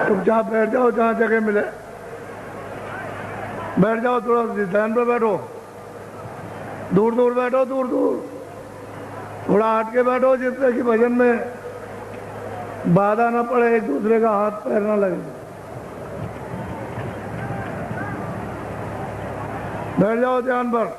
चुपचाप बैठ जाओ, जहाँ जगह मिले बैठ जाओ। थोड़ा ध्यान पे बैठो, दूर दूर बैठो, दूर दूर थोड़ा हट के बैठो, जिससे कि भजन में बाधा ना पड़े, एक दूसरे का हाथ पैर ना लगे। बैठ जाओ ध्यान पर।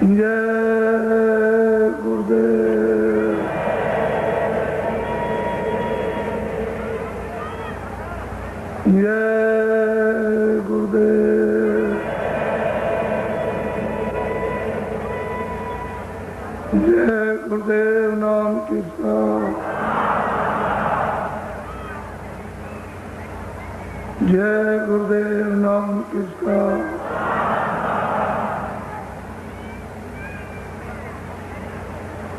जय गुरुदेव। जय गुरुदेव। जय गुरुदेव नाम किसका। जय गुरुदेव नाम किसका।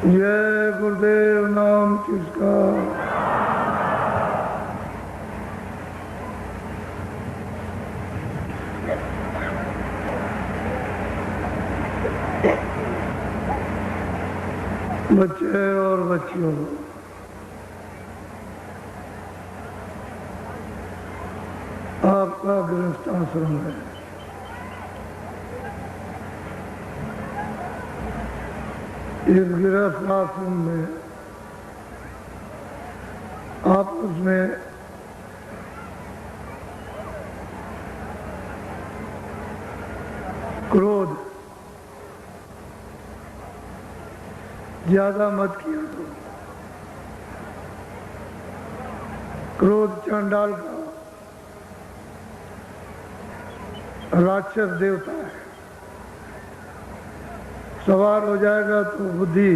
जय गुरुदेव नाम किसका। बच्चे और बच्चियों, आपका गृहस्थ आश्रम है। इस गृहस्थ आश्रम में आपस में क्रोध ज्यादा मत किया करो। क्रोध चांडाल का राक्षस देवता है। सवार हो जाएगा तो बुद्धि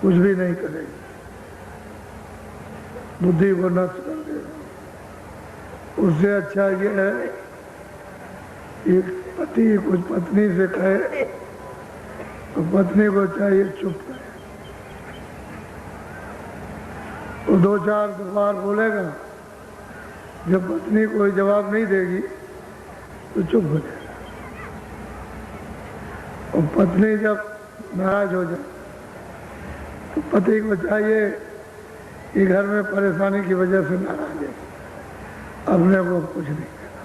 कुछ भी नहीं करेगी, बुद्धि को नष्ट कर देगा। उससे अच्छा ये है कि पति कुछ पत्नी से कहे तो पत्नी को चाहिए चुप करे। वो दो चार बार बोलेगा, जब पत्नी कोई जवाब नहीं देगी तो चुप हो जाएगा। और पत्नी जब नाराज हो जाए तो पति को चाहिए कि घर में परेशानी की वजह से नाराज है, अपने को कुछ नहीं कहना,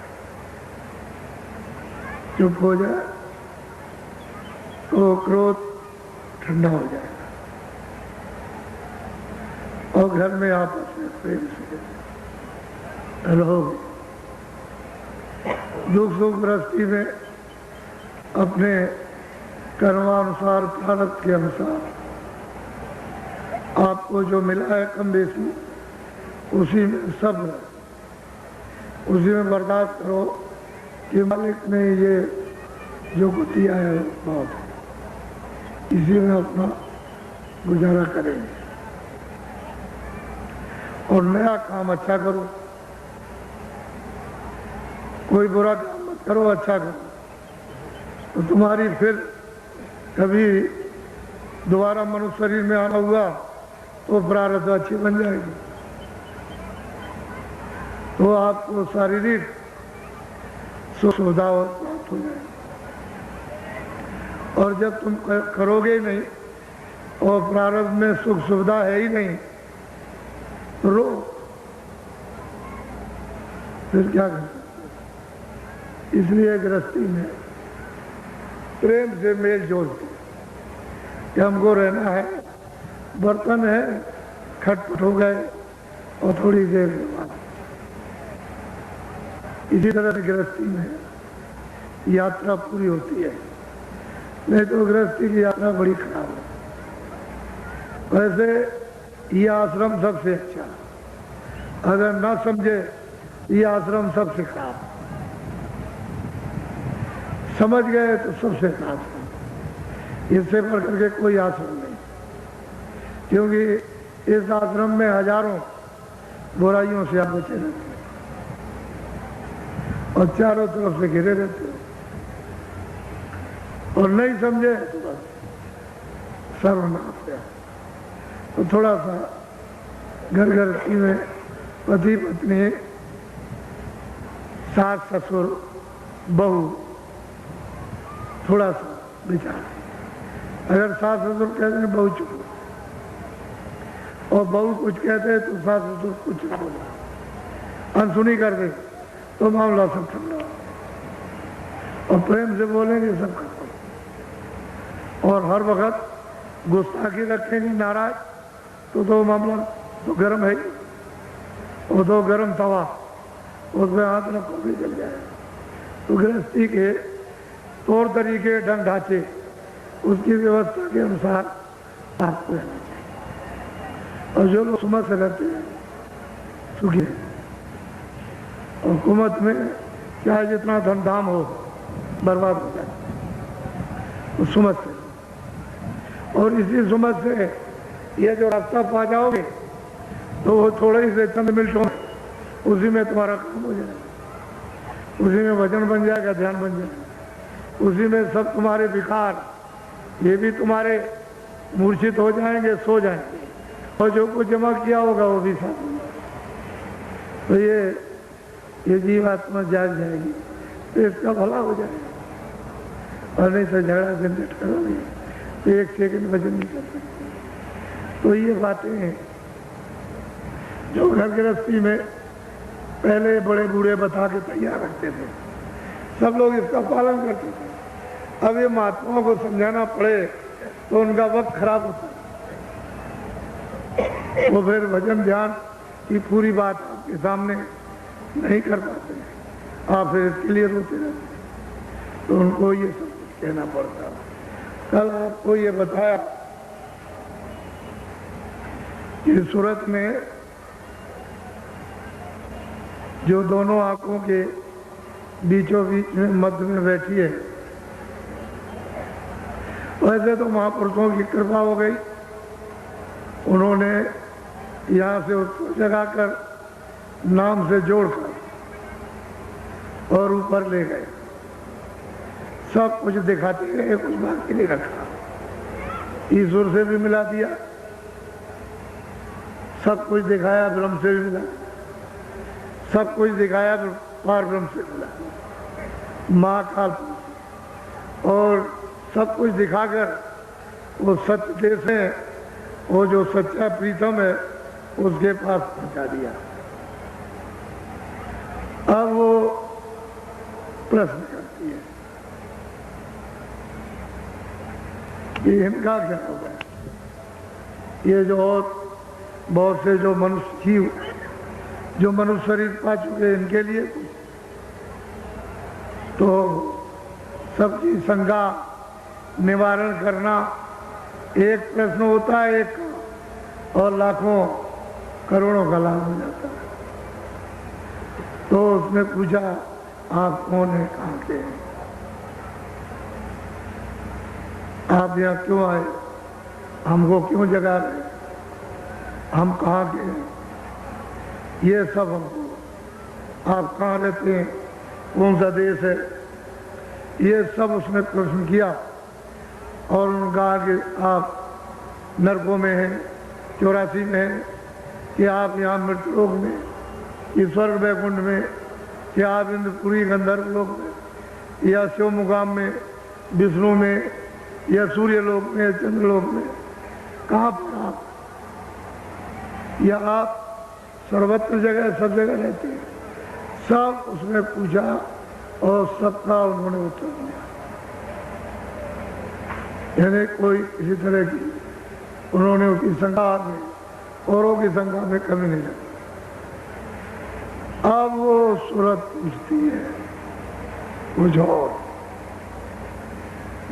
चुप हो जाए तो क्रोध ठंडा हो जाएगा और घर में आपस में प्रेम से रहोगे। दुख सुख गृहस्थी में अपने कर्मानुसार प्रारब्ध के अनुसार आपको जो मिला है कम बेसी उसी में सब्र, उसी में बर्दाश्त करो कि मालिक ने ये जो कुछ दिया है बहुत है, इसी में अपना गुजारा करेंगे। और नया काम अच्छा करो, कोई बुरा काम मत करो, अच्छा करो, तो तुम्हारी फिर कभी दोबारा मनुष्य शरीर में आना हुआ तो प्रारब्ध अच्छी बन जाएगी, तो आपको शारीरिक सुख सुविधा प्राप्त हो जाएगी। और जब तुम करोगे ही नहीं और प्रारब्ध में सुख सुविधा है ही नहीं रो, फिर क्या कर सकते। इसलिए गृहस्थी में प्रेम से मेल जोल कि हमको रहना है, बर्तन है, खटपट हो गए और थोड़ी देर के बाद। इसी तरह से गृहस्थी में यात्रा पूरी होती है, नहीं तो गृहस्थी की यात्रा बड़ी खराब है। वैसे ये आश्रम सबसे अच्छा, अगर ना समझे ये आश्रम सबसे खराब, समझ गए तो सबसे खराब। इससे बढ़ करके कोई आश्रम नहीं, क्योंकि इस आश्रम में हजारों बुराइयों से आप बचे रहते हैं और चारों तरफ से घिरे रहते हैं, और नहीं समझे तो बस सर्वनाश है। तो थोड़ा सा घर गृहस्थी में पति पत्नी, सास ससुर बहू, थोड़ा सा विचार। अगर सास ससुर कहते हैं बहू चुप, और बहू कुछ कहते हैं तो सास ससुर कुछ ना बोला, अनसुनी कर दे तो मामला सब ठंडा, और प्रेम से बोलेंगे सब खत्म। और हर वक्त गुस्ताखी रखेंगे नाराज तो मामला तो गर्म है, और तो गर्म तवा उसमें हाथ रखो भी जल जाए। तो गृहस्थी के तौर तरीके, ढंग ढांचे, उसकी व्यवस्था के अनुसार आपको रहना चाहिए। और जो लोग सुमत से रहते हैं सुखी है, और कुमत में चाहे जितना धन धाम हो बर्बाद हो जाए, तो सुमत से। और इसी सुमत से ये जो रास्ता पा जाओगे तो वो थोड़े ही से चंद मिनटों में उसी में तुम्हारा काम हो जाएगा, उसी में वजन बन जाएगा, ध्यान बन जाएगा, उसी में सब तुम्हारे विकार ये भी तुम्हारे मूर्छित हो जाएंगे, सो जाएंगे, और जो कुछ जमा किया होगा वो भी साथ होगा। तो ये जीवात्मा जाग जाएगी तो इसका भला हो जाएगा, और नहीं तो झगड़ा झंझट करोगे तो एक सेकंड वजन नहीं कर सकते। तो ये बातें हैं जो घर गृहस्थी में पहले बड़े बूढ़े बता के तैयार रखते थे, सब लोग इसका पालन करते थे। अब ये महात्माओं को समझाना पड़े तो उनका वक्त खराब होता है, वो फिर भजन ध्यान की पूरी बात आपके सामने नहीं कर पाते, आप फिर इसके लिए रोते रहते, तो उनको ये सब कुछ कहना पड़ता। कल आपको ये बताया कि सूरत में जो दोनों आंखों के बीचों बीच में मध्य में बैठी है, वैसे तो महापुरुषों की कृपा हो गई, उन्होंने यहाँ से उसको जगाकर नाम से जोड़कर और ऊपर ले गए, सब कुछ दिखाते गए, कुछ बाकी नहीं रखा। ईश्वर से भी मिला दिया, सब कुछ दिखाया, ब्रह्म से भी मिला, सब कुछ दिखाया, पार ब्रह्म से मिला, महाकाल, और सब कुछ दिखाकर वो सत्य देश है, वो जो सच्चा प्रीतम है उसके पास पहुंचा दिया। अब वो प्रश्न करती है कि इनका क्या होगा, ये जो और बहुत से जो मनुष्य जीव जो मनुष्य शरीर पा चुके इनके लिए तो सबकी शंका निवारण करना एक प्रश्न होता है, एक और लाखों करोड़ों का लाभ हो जाता है। तो उसने पूछा आप कौन है, कहाँ के हैं, आप यहाँ क्यों आए, हमको क्यों जगा रहे, हम कहाँ के हैं, ये सब हमको, आप कहाँ रहते हैं, कौन सा देश है, ये सब उसने प्रश्न किया। और उन्होंने कहा कि आप नरकों में हैं, 84 में हैं, कि आप यहाँ मृत्युलोक में, कि स्वर्ग वैकुंठ में, कि आप इंद्रपुरी गंधर्व लोक में, या शिव मुकाम में, विष्णु में, या सूर्य लोक में, चंद्रलोक में, कहाँ पर आप, या आप सर्वत्र जगह सब जगह रहती है। सब उसने पूछा और सबका उन्होंने उत्तर दिया, यानी कोई किसी तरह की उन्होंने उसकी शंका में, औरों की शंका में कमी नहीं रखी। अब वो सूरत पूछती है कुछ और,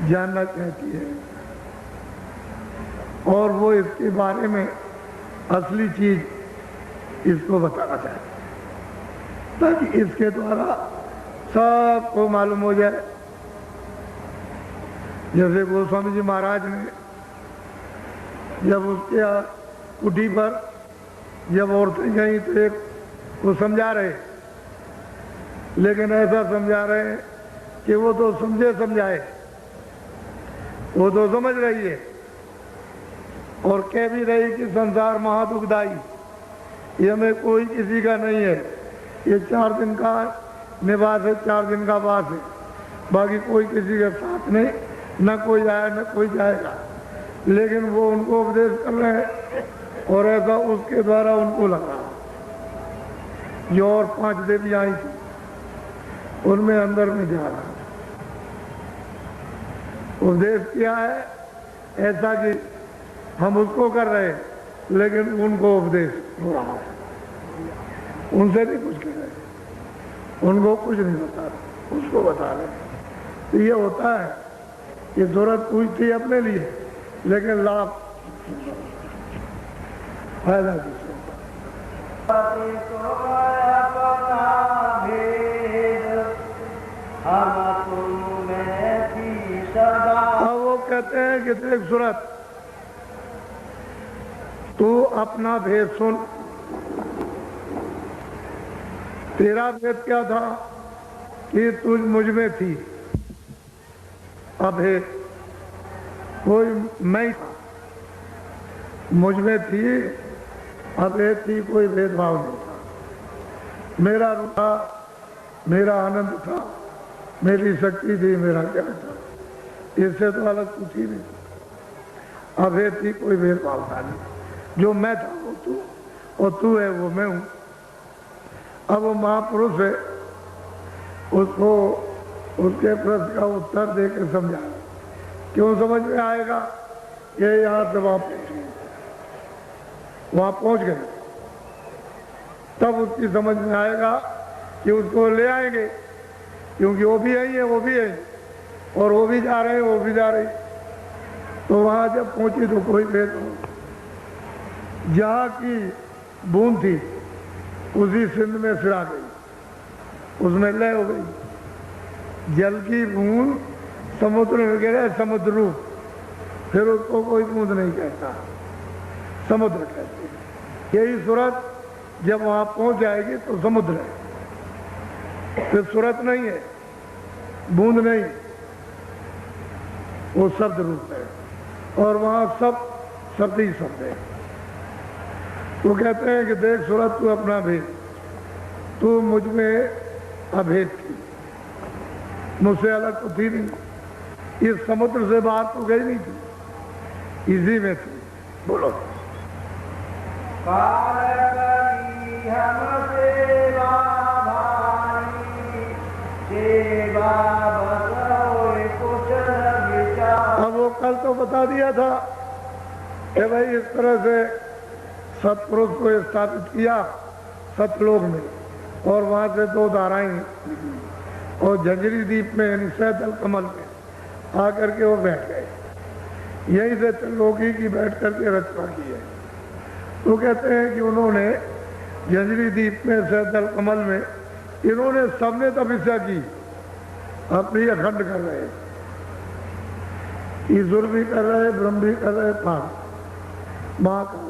जानना चाहती है, और वो इसके बारे में असली चीज इसको बताना चाहती है, ताकि इसके द्वारा सबको मालूम हो जाए। जैसे गोस्वामी जी महाराज ने जब उसके कुटी पर जब औरतें गई तो एक वो समझा रहे, लेकिन ऐसा समझा रहे कि वो तो समझे समझाए, वो तो समझ रही है और कह भी रही कि संसार महादुखदाई, ये में कोई किसी का नहीं है, ये 4 दिन का निवास है, 4 दिन का वास है, बाकी कोई किसी के साथ नहीं, न कोई आया न कोई जाएगा। लेकिन वो उनको उपदेश कर रहे हैं और ऐसा उसके द्वारा उनको लगा। जो और 5 देवी आई थी उनमें अंदर में जा रहा उपदेश किया है ऐसा कि हम उसको कर रहे हैं, लेकिन उनको उपदेश हो रहा है, उनसे नहीं कुछ कह रहे, उनको कुछ नहीं बता रहे, उसको बता रहे। तो ये होता है कि जरूरत पूछती अपने लिए, लेकिन लाभ फायदा किसको। अब वो कहते हैं कि देख सूरत, तू अपना भेद सुन। तेरा भेद क्या था कि तू मुझ में थी, अभेद, कोई मैं था, मुझ में थी, अभेद थी, कोई भेदभाव नहीं था। मेरा रूप था, मेरा आनंद था, मेरी शक्ति थी, मेरा ज्ञान था, इससे तो अलग कुछ ही नहीं। अभेद थी, कोई भेदभाव था नहीं। जो मैं था वो तू, और तू है वो मैं हूं। अब वो महापुरुष है, उसको उसके प्रश्न का उत्तर देकर समझा। क्यों समझ में आएगा? ये यहां से वहां पहुंच गए, तब उसकी समझ में आएगा कि उसको ले आएंगे, क्योंकि वो भी आई है, वो भी आई, और वो भी जा रहे हैं, वो भी जा रही। तो वहां जब पहुंची तो कोई भेद हो, जहां की बूंद थी उसी सिंध में सिरा गई, उसमें लय हो गई। जल की बूंद समुद्र में गिरे, समुद्र रूप, फिर उसको कोई बूंद नहीं कहता, समुद्र कहते हैं। यही सूरत जब वहां पहुंच जाएगी तो समुद्र है, फिर सूरत नहीं है, बूंद नहीं, वो शब्द रूप है, और वहां सब शब्द ही शब्द है। तो कहते हैं कि देख सूरत, तू अपना भेद, तू मुझ में अभेद थी, मुझसे अलग तो थी नहीं, इस समुद्र से बाहर तो गई नहीं थी, इसी में थी। बोलो। अब वो कल तो बता दिया था कि भाई इस तरह से सतपुरुष को स्थापित किया सतलोक में, और वहां से 2 धाराएं, और झंझरी द्वीप में यानी सैदल कमल में आकर के वो बैठ गए। यहीं से त्रिलोकी की बैठ करके रचना की है। तो कहते हैं कि उन्होंने झंझरी द्वीप में सैदल कमल में इन्होंने सबने तपस्या की, अपनी अखंड कर रहे, ईश्वर भी कर रहे, ब्रह्म भी कर रहे, महाकाल,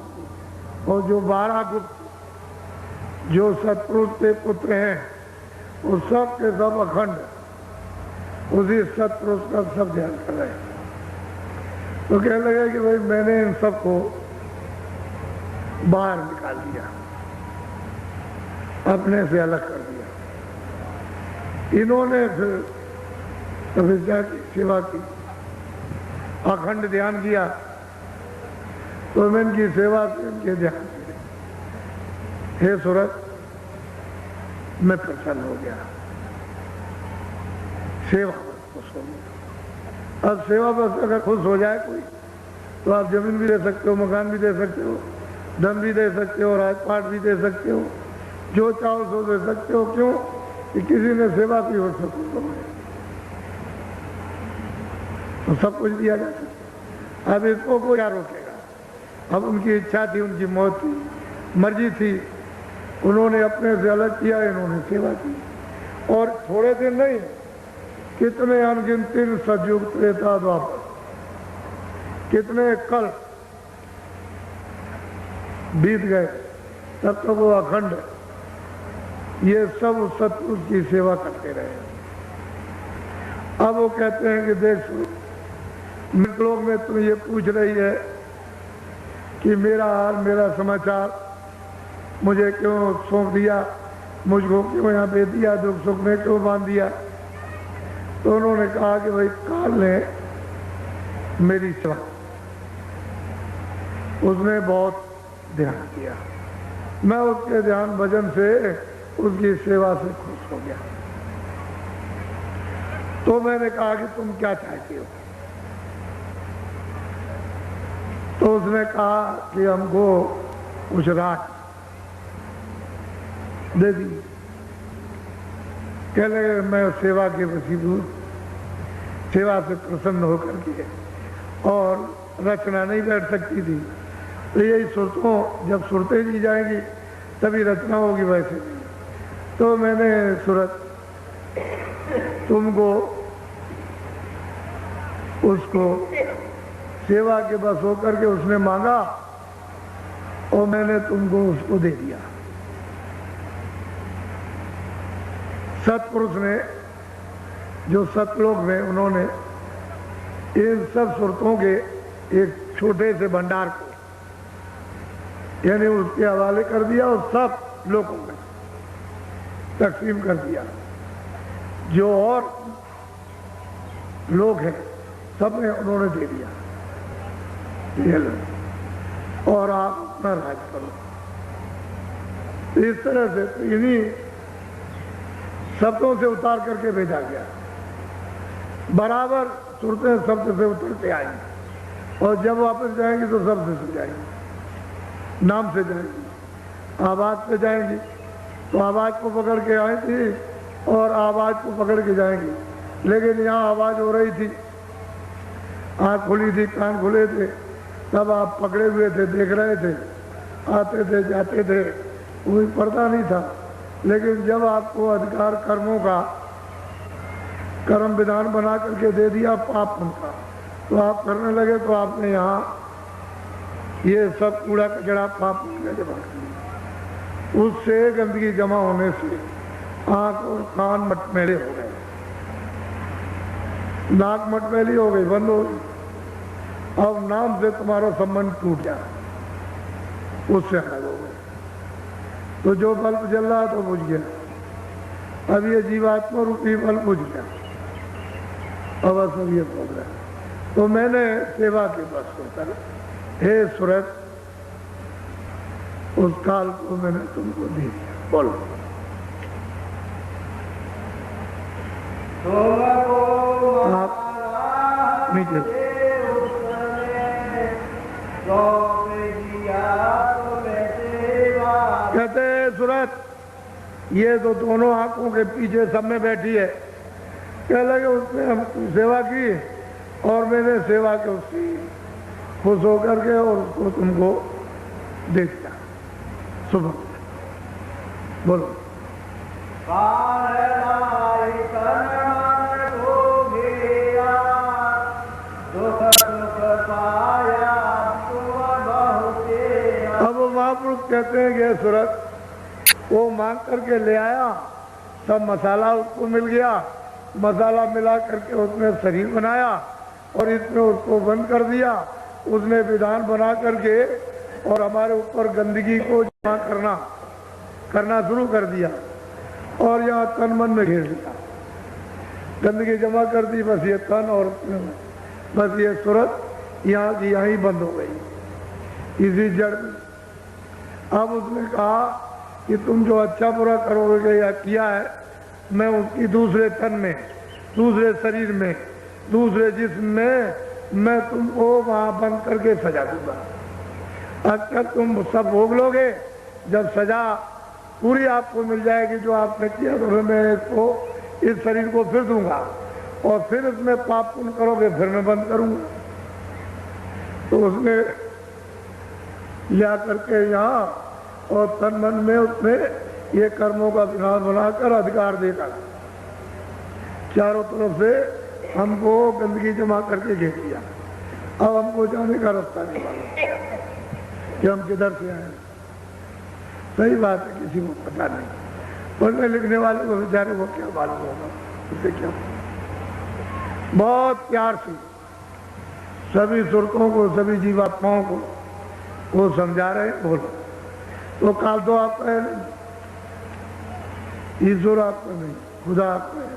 और जो 12 गुप्त जो सतपुरुष के पुत्र हैं, वो सब के सब अखंड उसी सतपुरुष का सब ध्यान कर रहे हैं। तो कहने लगे कि भाई मैंने इन सबको बाहर निकाल दिया, अपने से अलग कर दिया। इन्होंने फिर तपस्या की, सेवा की, अखंड ध्यान किया, तो मैं इनकी सेवा से इनके ध्यान से हे सूरत, मैं प्रसन्न हो गया, सेवा खुश हो गया। अब सेवा बस अगर खुश हो जाए कोई तो आप जमीन भी दे सकते हो, मकान भी दे सकते हो, धन भी दे सकते हो, राजपाट भी दे सकते हो, जो चाहो सो दे सकते हो। क्यों? कि किसी ने सेवा की हो सकती तो सब कुछ दिया जा सकता। अब इसको कोई क्या रोकेगा? अब उनकी इच्छा थी, उनकी मौत थी, मर्जी थी, उन्होंने अपने से अलग किया, इन्होंने सेवा की। और थोड़े दिन नहीं, कितने अनगिनत सतयुग त्रेता द्वापर, कितने कल बीत गए, तब तक वो अखंड ये सब सतपुरुष की सेवा करते रहे। अब वो कहते हैं कि देख लोग में तुम ये पूछ रही है कि मेरा हाल, मेरा समाचार, मुझे क्यों सौंप दिया, मुझको क्यों यहाँ पे दिया, दुख सुख में क्यों बांध दिया। तो उन्होंने कहा कि भाई काल ने मेरी सेवा, उसने बहुत ध्यान किया, मैं उसके ध्यान भजन से, उसकी सेवा से खुश हो गया। तो मैंने कहा कि तुम क्या चाहती हो? तो उसने कहा कि हमको कुछ रात दे दी। कह लगे मैं सेवा के वसीभूत, सेवा से प्रसन्न होकर के, और रचना नहीं बैठ सकती थी, तो यही सुरतों, जब सुरतें दी जाएंगी तभी रचना होगी, वैसे नहीं। तो मैंने सूरत तुमको उसको सेवा के बस होकर के उसने मांगा और मैंने तुमको उसको दे दिया। सतपुरुष ने, जो सतलोक में, उन्होंने इन सब सुरतों के एक छोटे से भंडार को यानी उसके हवाले कर दिया और सब लोगों में तकसीम कर दिया। जो और लोग हैं सब में उन्होंने दे दिया, ये लो और आप अपना राज करो। तो इस तरह से तो इन्हीं शब्दों से उतार करके भेजा गया। बराबर सुरतें शब्द से उतरते आएंगी और जब वापस जाएंगी तो शब्द से जाएंगी, नाम से जाएंगी, आवाज से जाएंगी तो आवाज को पकड़ के आई थी और आवाज को पकड़ के जाएंगी। लेकिन यहाँ आवाज हो रही थी, आँख खुली थी, कान खुले थे, तब आप पकड़े हुए थे, देख रहे थे, आते थे, जाते थे, कोई पर्दा नहीं था। लेकिन जब आपको अधिकार कर्मों का कर्म विधान बना करके दे दिया पाप उनका, तो आप करने लगे, तो आपने यहाँ ये सब कूड़ा कचड़ा पाप में जमा कर दिया। उससे गंदगी जमा होने से आंख और कान मटमैले हो गए, नाक मटमैली हो गई, बंद हो गई। अब नाम से तुम्हारा संबंध टूट गया, उससे अलग हो गए। तो जो बल्ब जल रहा तो बुझ गया, अब ये जीवात्मा रूपी बल्ब बुझ गया, अब सब ये बोल रहा है। तो मैंने सेवा के बस होकर, हे सूरत, उस काल को मैंने तुमको दे दिया। बोलो आप नीचे कहते हैं सूरत, ये तो दोनों आंखों के पीछे सब में बैठी है। कह लगे उसने हम सेवा की और मैंने सेवा के उसकी खुश होकर के और उसको तुमको दे दिया। सुबह बोलो अब महापुरुष कहते हैं कि सूरत, वो मांग करके ले आया, सब मसाला उसको मिल गया, मसाला मिला करके उसने शरीर बनाया और इसमें उसको बंद कर दिया। उसने विधान बना करके और हमारे ऊपर गंदगी को जमा करना शुरू कर दिया और यहाँ तन मन में घेर लिया, गंदगी जमा कर दी। बस ये तन और बस ये सूरत यहाँ की यहाँ ही बंद हो गई, इसी जड़ में। अब उसने कहा कि तुम जो अच्छा बुरा करोगे या किया है, मैं उसकी दूसरे तन में, दूसरे शरीर में, दूसरे जिस्म में मैं तुमको वहाँ बंद करके सजा दूंगा। अगर तुम सब भोग लोगे, जब सजा पूरी आपको मिल जाएगी जो आपने किया, तो फिर मैं इसको, इस शरीर को फिर दूंगा और फिर इसमें पाप पुण्य करोगे, फिर मैं बंद करूंगा। तो उसने लिया करके यहाँ और तन मन में उसने ये कर्मों का विधान बनाकर अधिकार देकर चारों तरफ से हमको गंदगी जमा करके घेर दिया। अब हमको जाने का रास्ता नहीं मालूम कि हम किधर से आए। सही बात है, किसी को पता नहीं, पढ़ने लिखने वाले को बेचारे को क्या मालूम होगा, उसे क्या। बहुत प्यार से सभी सुरतों को, सभी जीवात्माओं को वो समझा रहे हैं। बोलो तो काल तो आपका है नहीं, ईश्वर आपका नहीं, खुदा आपका है,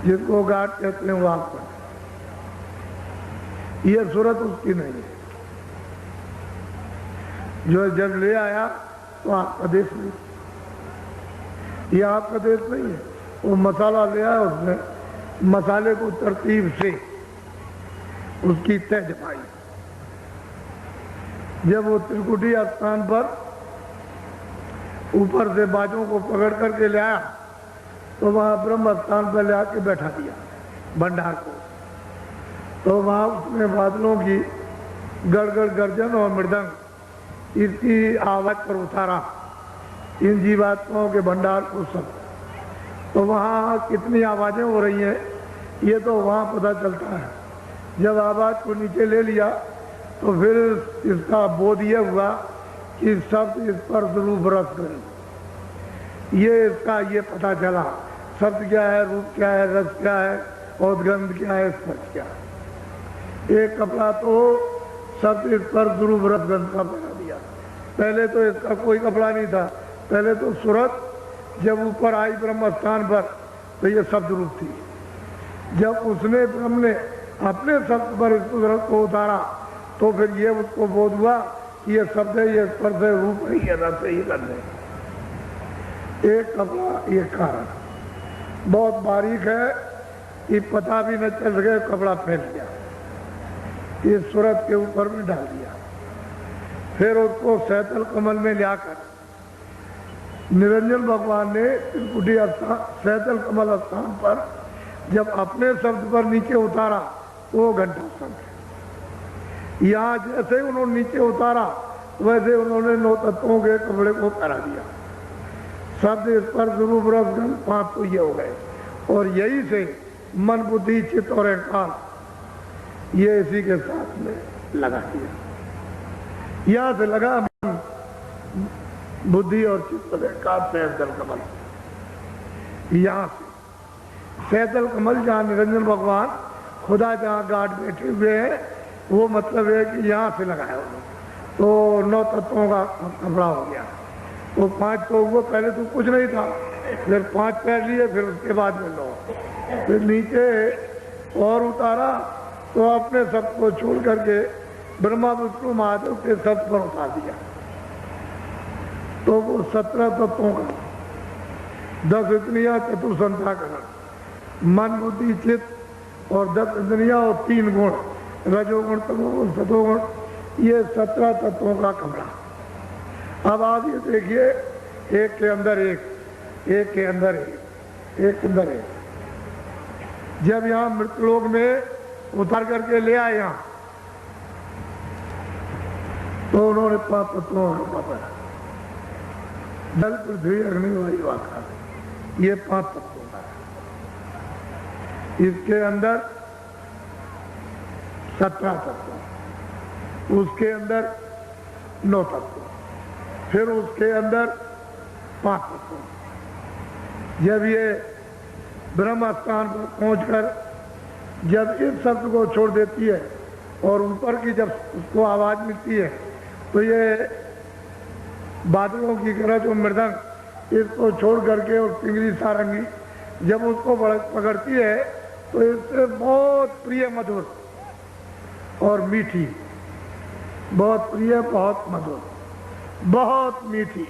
जिसको गाड कहते हैं वो आपका है। ये सूरत उसकी नहीं है। जो जब ले आया तो आपका देश नहीं, ये आपका देश नहीं है। वो मसाला ले आया, उसने मसाले को तरतीब से उसकी तय जमाई। जब वो त्रिकुटी स्थान पर ऊपर से बाजों को पकड़ करके ले आया, तो वहाँ ब्रह्म स्थान पर ले आके बैठा दिया भंडार को। तो वहाँ उसने बादलों की गड़गड़ गर्जन और मृदंग इसकी आवाज पर उतारा इन जीवात्माओं के भंडार को सब। तो वहाँ कितनी आवाजें हो रही हैं ये तो वहाँ पता चलता है। जब आवाज को नीचे ले लिया तो फिर इसका बोध ये हुआ कि शब्द इस पर रूप रस करें। ये इसका ये पता चला शब्द क्या है, रूप क्या है, रस क्या है और गंध क्या है, स्पर्श क्या है। एक कपड़ा तो शब्द इस पर रूप रस गंध का बना दिया। पहले तो इसका कोई कपड़ा नहीं था। पहले तो सूरत जब ऊपर आई ब्रह्म स्थान पर तो ये शब्द रूप थी। जब उसने ब्रह्म ने अपने शब्द पर इस सूरत को उतारा तो फिर ये उसको बोध हुआ कि ये शब्द है, ये स्पर्श है, रूप नहीं है, रस है, ये गंध है। एक कपड़ा ये कारण बहुत बारीक है कि पता भी न चल सके, कपड़ा पहन लिया, इस सूरत के ऊपर में डाल दिया। फिर उसको सैतल कमल में लाकर निरंजन भगवान ने त्रिकुटी स्थान सैतल कमल स्थान पर जब अपने शब्द पर नीचे उतारा तो वो घंटा शब्द। यहाँ जैसे उन्होंने नीचे उतारा वैसे उन्होंने 9 तत्वों के कपड़े को पहना दिया। शब्द इस पर रूप रस गंध 5 तो ये हो गए। और यही से मन बुद्धि चित्त और अहंकार ये इसी के साथ में लगा दिया। यहाँ से लगा मन बुद्धि और चित्त और अहंकार सैतल कमल। यहाँ से सैतल कमल जहाँ निरंजन भगवान खुदा जहाँ गार्ड बैठे हुए हैं वो मतलब है कि यहाँ से लगाया उन्होंने। तो 9 तत्वों का कपड़ा हो गया। तो 5 तो वो पहले तो कुछ नहीं था, फिर 5 पैर लिए, फिर उसके बाद में 9, फिर नीचे और उतारा तो अपने सब को छोड़ करके ब्रह्मा विष्णु महादेव के सब पर उतार दिया। तो वो 17 तत्वों का 10 इंद्रियां चतुर्संध्याकरण मन बुद्धि चित्त और 10 इंद्रियां और 3 गुण रजोगुण तमोगुण सतोगुण ये 17 तत्वों का कमरा। अब आप ये देखिए एक के अंदर एक, एक के अंदर एक, एक के अंदर एक। जब यहाँ मृतलोक में उतार करके ले आए यहाँ तो उन्होंने 5 तत्वों का पकड़ा, जल पृथ्वी अग्नि वायु आकाश, ये 5 तत्वों का है। इसके अंदर 17 तत्व, उसके अंदर 9 तत्व, फिर उसके अंदर 5 तत्व। जब ये ब्रह्म स्थान पर पहुंचकर जब इस शब्द को छोड़ देती है और ऊपर की जब उसको आवाज मिलती है तो ये बादलों की गरज और मृदंग इसको छोड़ करके और पिंगली सारंगी जब उसको पकड़ती है तो इससे बहुत प्रिय मधुर और मीठी, बहुत प्रिय बहुत मधुर बहुत मीठी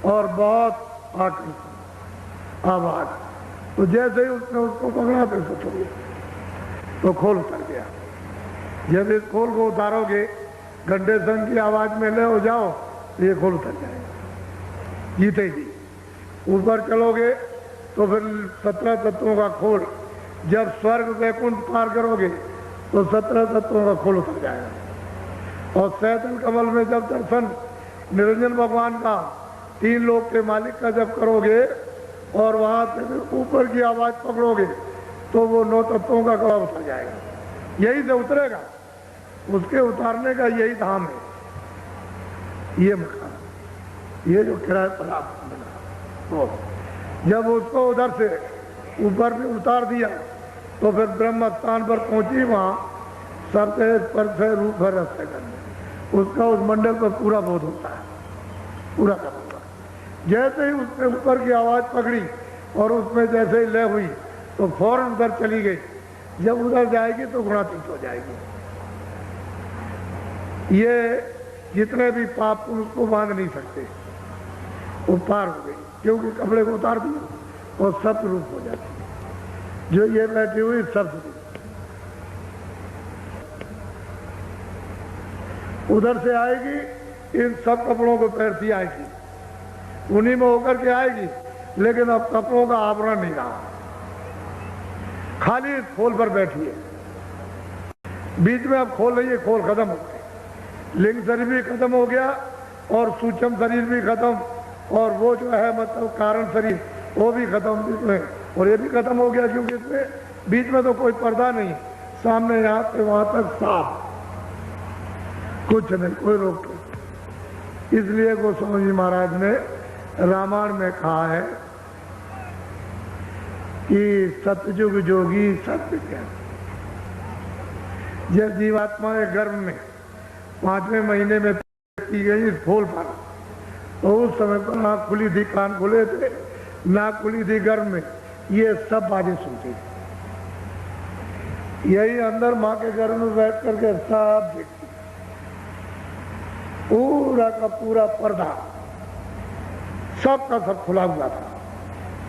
और बहुत आकर्षक आवाज। तो जैसे ही उसने उसको पकड़ा तो खोल उतर गया। जब इस खोल को उतारोगे, घंटे संग की आवाज में ले हो जाओ तो ये खोल उतर जाएगा जीते जी। ऊपर चलोगे तो फिर 17 तत्वों का खोल, जब स्वर्ग वैकुंठ पार करोगे तो 17 तत्वों का खोल उतर जाएगा। और सैतन कमल में जब दर्शन निरंजन भगवान का, 3 लोक के मालिक का जब करोगे और वहां से फिर ऊपर की आवाज पकड़ोगे तो वो 9 तत्वों का कड़ा उतर जाएगा। यही से उतरेगा, उसके उतारने का यही धाम है, ये मकान, ये जो किराए पर आपको मिला। तो जब उसको उधर से ऊपर भी उतार दिया तो फिर ब्रह्म स्थान पर पहुंची, वहां सबसे पर से रूप है रस्ते करने, उसका उस मंडल पर पूरा बोध होता है, पूरा का पूरा। जैसे ही उसने ऊपर की आवाज पकड़ी और उसमें जैसे ही लय हुई तो फौरन उधर चली गई। जब उधर जाएगी तो गुणातीत हो जाएगी। ये जितने भी पाप उसको बांध नहीं सकते, वो पार हो गई, क्योंकि कपड़े को उतार दिया और सत रूप हो जाती है। जो ये बैठी हुई शब्द उधर से आएगी, इन सब कपड़ों को पहनती आएगी, उन्हीं में होकर के आएगी, लेकिन अब कपड़ों का आवरण नहीं रहा, खाली खोल पर बैठी है। बीच में अब खोल नहीं है, खोल खत्म हो गई, लिंग शरीर भी खत्म हो गया और सूक्ष्म शरीर भी खत्म, और वो जो है मतलब कारण शरीर वो भी खत्म इसमें, और ये भी खत्म हो गया, क्योंकि इसमें बीच में तो कोई पर्दा नहीं, सामने यहाँ से वहां तक साफ, कुछ नहीं, कोई रोक नहीं। इसलिए गोस्वामी जी महाराज ने रामायण में कहा है कि सतयुग जोगी सत्य क्या। जब जीवात्मा के गर्भ में 5वें महीने में की गई खोल पर, तो उस समय पर आँख खुली थी, कान खुले थे, नाक खुली थी गर्भ में, ये सब बातें सुनती थी। यही अंदर माँ के गर्भ में बैठ करके सब देखती, पूरा का पूरा पर्दा सब का सब खुला हुआ था,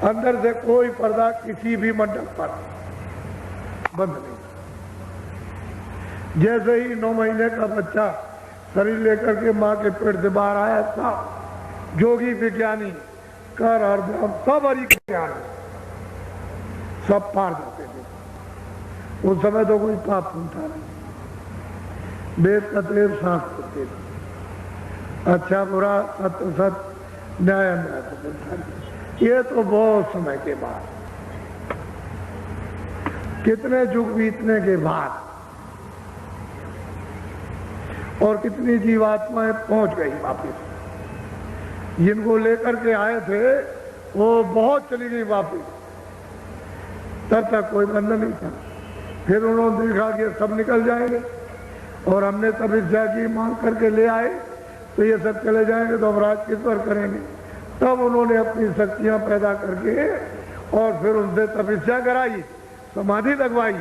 अंदर से कोई पर्दा किसी भी मंडप पर बंद नहीं। जैसे ही 9 महीने का बच्चा शरीर लेकर के माँ के पेट से बाहर आया था, जोगी विज्ञानी कर अर्धम सब हरि ज्ञान सब पार जाते थे। उस समय तो कोई पाप था नहीं, वेद कतलेब शास्त्र होते थे, अच्छा बुरा सत्य सत्य न्याय अन्याय। ये तो बहुत समय के बाद, कितने युग बीतने के बाद और कितनी जीवात्माएं पहुंच गई वापिस। जिनको लेकर के आए थे वो बहुत चली गई वापिस, तब तक कोई बंधन नहीं था। फिर उन्होंने देखा कि सब निकल जाएंगे और हमने तपस्या की मांग करके ले आए तो ये सब चले जाएंगे तो हम राज किस पर करेंगे। तब उन्होंने अपनी शक्तियां पैदा करके और फिर उनसे तपस्या कराई, समाधि लगवाई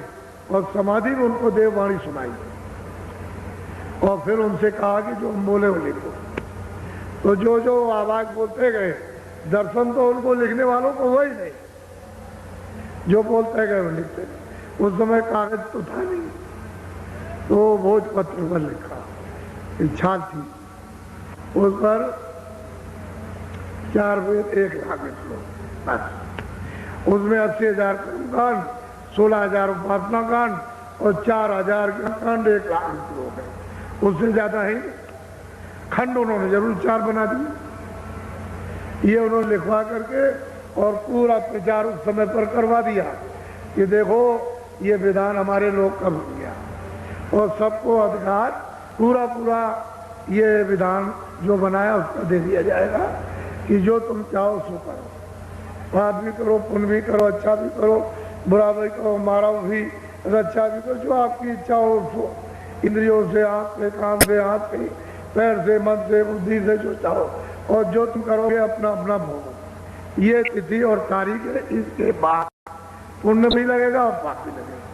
और समाधि में उनको देववाणी सुनाई और फिर उनसे कहा कि जो हम बोले वो लिखो। तो जो जो आवाज बोलते गए, दर्शन तो उनको लिखने वालों को वही नहीं, जो बोलते गए वो लिखते। उस समय कागज तो था नहीं, तो भोजपत्र पर लिखा, छाल थी, उस पर 4 वेद 1 लाख श्लोक बस। उसमें 80,000 कर्मकांड, 16,000 उपासना कांड और 4,000 कांड, 1 लाख श्लोक है, उससे ज्यादा है। खंड उन्होंने जरूर 4 बना दिए। ये उन्होंने लिखवा करके और पूरा प्रचार उस समय पर करवा दिया कि देखो ये विधान हमारे लोग कर दिया और सबको अधिकार पूरा पूरा ये विधान जो बनाया उसका दे दिया जाएगा कि जो तुम चाहो सो करो, पाप भी करो, पुण्य भी करो, अच्छा भी करो, बुरा भी करो, मारो भी, रक्षा भी करो, जो आपकी इच्छा हो सो। इंद्रियों से, आंख से, कान से, हाथ से, पैर से, मन से, बुद्धि से जो चाहो, और जो तुम करोगे अपना अपना भोगो। ये तिथि और तारीख है, इसके बाद पुण्य भी लगेगा और पाप भी लगेगा।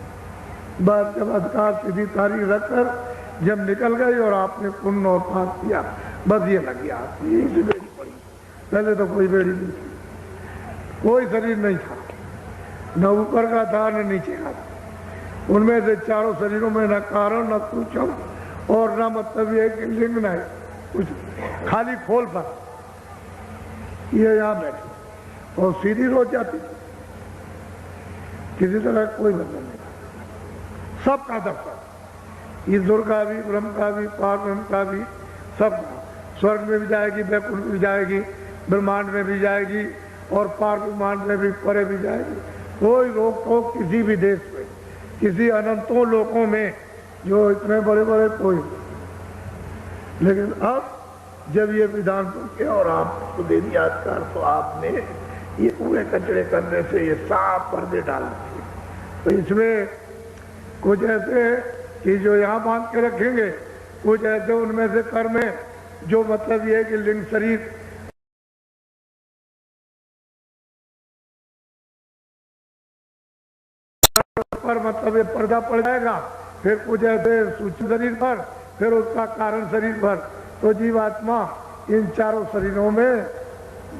बस जब अधिकार तिथि तारीख रखकर जब निकल गई और आपने पुण्य और पाप किया, बस ये लग गया आपकी यही से बेड़ी पड़ी। पहले तो कोई बेड़ी नहीं थी, कोई शरीर नहीं था, न ऊपर का था न नीचे का था। उनमें से चारों शरीरों में न कारण न सूचम और न मतलब ये कि लिंग न कुछ, खाली खोल पर ये यहाँ बैठे और सीधी रोज जाती थी, किसी तरह कोई बदल नहीं, सबका दफ्तर, ईश्वर का भी, ब्रह्म का भी, पार ब्रह्म का भी, सबका। स्वर्ग में भी जाएगी, वैकुंठ में भी जाएगी, ब्रह्मांड में भी जाएगी और पार ब्रह्मांड में भी, परे भी जाएगी। कोई रोक टोक किसी भी देश में, किसी अनंतों लोकों में जो इतने बड़े बड़े कोई। लेकिन अब जब ये विधान सुन के और आपको दे दिया अधिकार, तो आपने ये पूरे कचरे करने से ये साफ पर्दे डाल दिए। तो इसमें कुछ ऐसे कि जो यहाँ बांध के रखेंगे, कुछ ऐसे उनमें से कर्म है जो मतलब ये है कि लिंग शरीर पर मतलब ये पर्दा पड़ जाएगा, फिर कुछ ऐसे सूक्ष्म शरीर पर, फिर उसका कारण शरीर पर। तो जीवात्मा इन चारों शरीरों में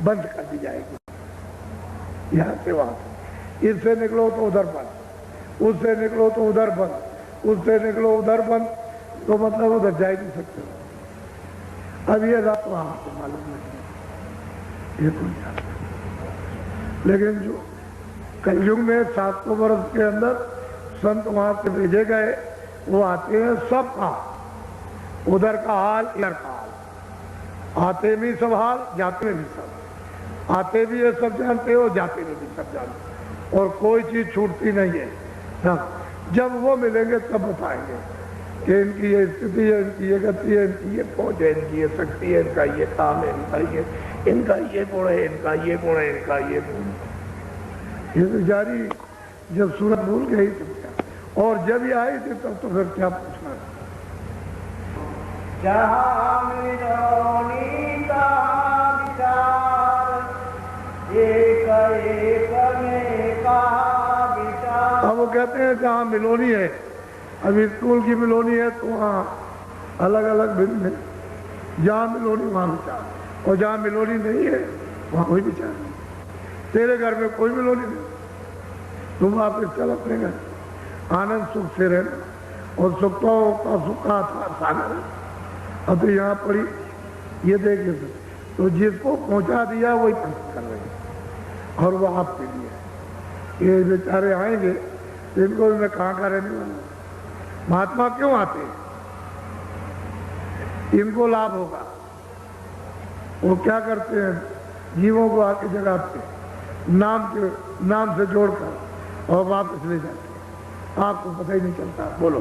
बंद कर दी जाएगी, यहाँ से वहां। इससे निकलो तो उधर बंद, उससे निकलो तो उधर बंद, उससे निकलो उधर बंद, तो मतलब उधर जा ही नहीं सकते। अब ये रात तो आपको मालूम नहीं, ये कोई जानता। लेकिन जो कलयुग में 700 वर्ष के अंदर संत वहां से भेजे गए, वो आते हैं सबका, उधर का हाल इधर का हाल, आते भी सब हाल, जाते में भी सब, आते भी ये सब जानते हो, जाते में भी सब जानते, और कोई चीज छूटती नहीं है ना। जब वो मिलेंगे तब बताएंगे कि इनकी ये स्थिति है, इनकी ये गति है, इनकी ये पहुंच है, इनकी ये शक्ति है, इनका ये काम है, इनका ये गुण है, इनका ये गुण है, इनका ये गुण। ये तो जारी जब सूरत भूल गई तब क्या, और जब ये आई थी तब तो फिर क्या पूछना। अब वो कहते हैं जहाँ मिलोनी है, अभी स्कूल की मिलोनी है तो वहाँ अलग अलग भिन्न है, जहाँ मिलोनी वहाँ विचार, और जहाँ मिलोनी नहीं है वहाँ कोई विचार नहीं। तेरे घर में कोई मिलोनी नहीं, तुम वापस चल अपने घर, आनंद सुख से रहना, और सुखों का सुख का था सागर। अब तो यहाँ पड़ी ये देखिए, तो जिसको पहुंचा दिया वही प्रश्न कर रहे हैं, और वो आपके लिए। ये बेचारे आएंगे तो इनको भी मैं कहाँ का रहने वाला। महात्मा क्यों आते हैं? इनको लाभ होगा। वो क्या करते हैं, जीवों को आके जगाते हैं, नाम से जोड़कर और वापस ले जाते हैं, आपको पता ही नहीं चलता। बोलो।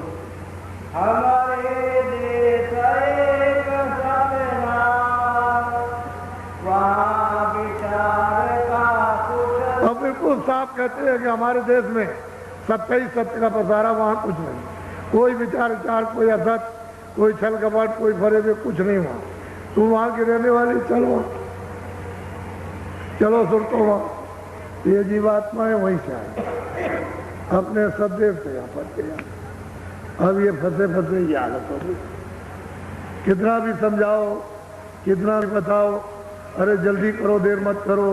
हमारे देश एक सपना, वहाँ विचार का कुछ। अब बिल्कुल साफ कहते हैं कि हमारे देश में सत्य ही सत्य का पसारा, वहाँ कुछ नहीं, कोई विचार, कोई असत, कोई छल कपट, कोई फरे हुए कुछ नहीं वहाँ। तुम वहाँ के रहने वाले, चलो चलो सुर तो वहाँ ये जीवात्मा है, वहीं से आए अपने सदैव से यहाँ पर। अब ये फंसे फंसे ये हालत होगी। कितना भी समझाओ, कितना भी बताओ, अरे जल्दी करो, देर मत करो,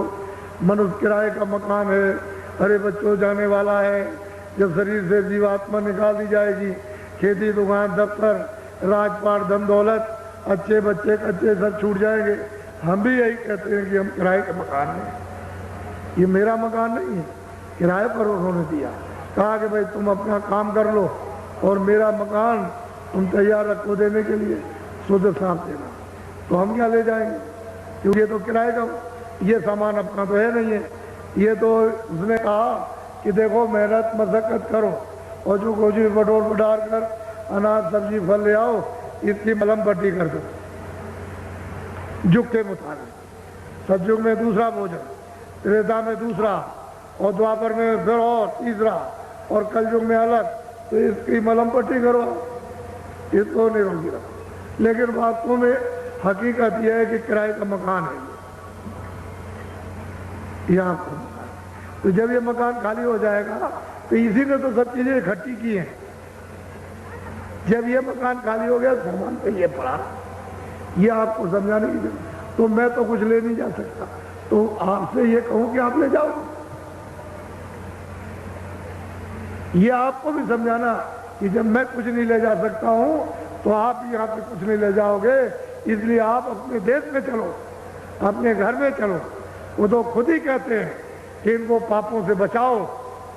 मनुष्य किराए का मकान है, अरे बच्चों जाने वाला है, जब शरीर से जीवात्मा निकाल दी जाएगी, खेती दुकान दफ्तर राजपाट धन दौलत अच्छे बच्चे कच्चे सब छूट जाएंगे। हम भी यही कहते हैं कि हम किराए का मकान है, ये मेरा मकान नहीं है, किराए पर उन्होंने दिया, कहा कि भाई तुम अपना काम कर लो और मेरा मकान तुम तैयार रखो देने के लिए, शुद्ध साफ देना। तो हम क्या ले जाएंगे, क्योंकि ये तो किराए का, ये सामान अपना तो है नहीं है। ये तो उसने कहा कि देखो मेहनत मशक्कत करो और जो गोजी बटोर बटार कर अनाज सब्जी फल ले आओ, इसकी मलम पट्टी कर दो युग के मुताबिक। सतयुग में दूसरा भोजन, त्रेता में दूसरा, और द्वापर में फिर और तीसरा, और कलयुग में अलग। तो इसकी मलम पट्टी करो, इसको निरोगी रखो। लेकिन वास्तव में हकीकत यह है कि किराए का मकान है यहाँ पर। तो जब ये मकान खाली हो जाएगा तो इसी ने तो सब चीजें इकट्ठी की हैं। जब ये मकान खाली हो गया सामान पे ये पड़ा, ये आपको समझाने की जरूरत। तो मैं तो कुछ ले नहीं जा सकता, तो आपसे ये कहूं कि आप ले जाओ। ये आपको भी समझाना कि जब मैं कुछ नहीं ले जा सकता हूं तो आप यहाँ पे कुछ नहीं ले जाओगे, इसलिए आप अपने देश में चलो, अपने घर में चलो। वो तो खुद ही कहते हैं कि इनको पापों से बचाओ।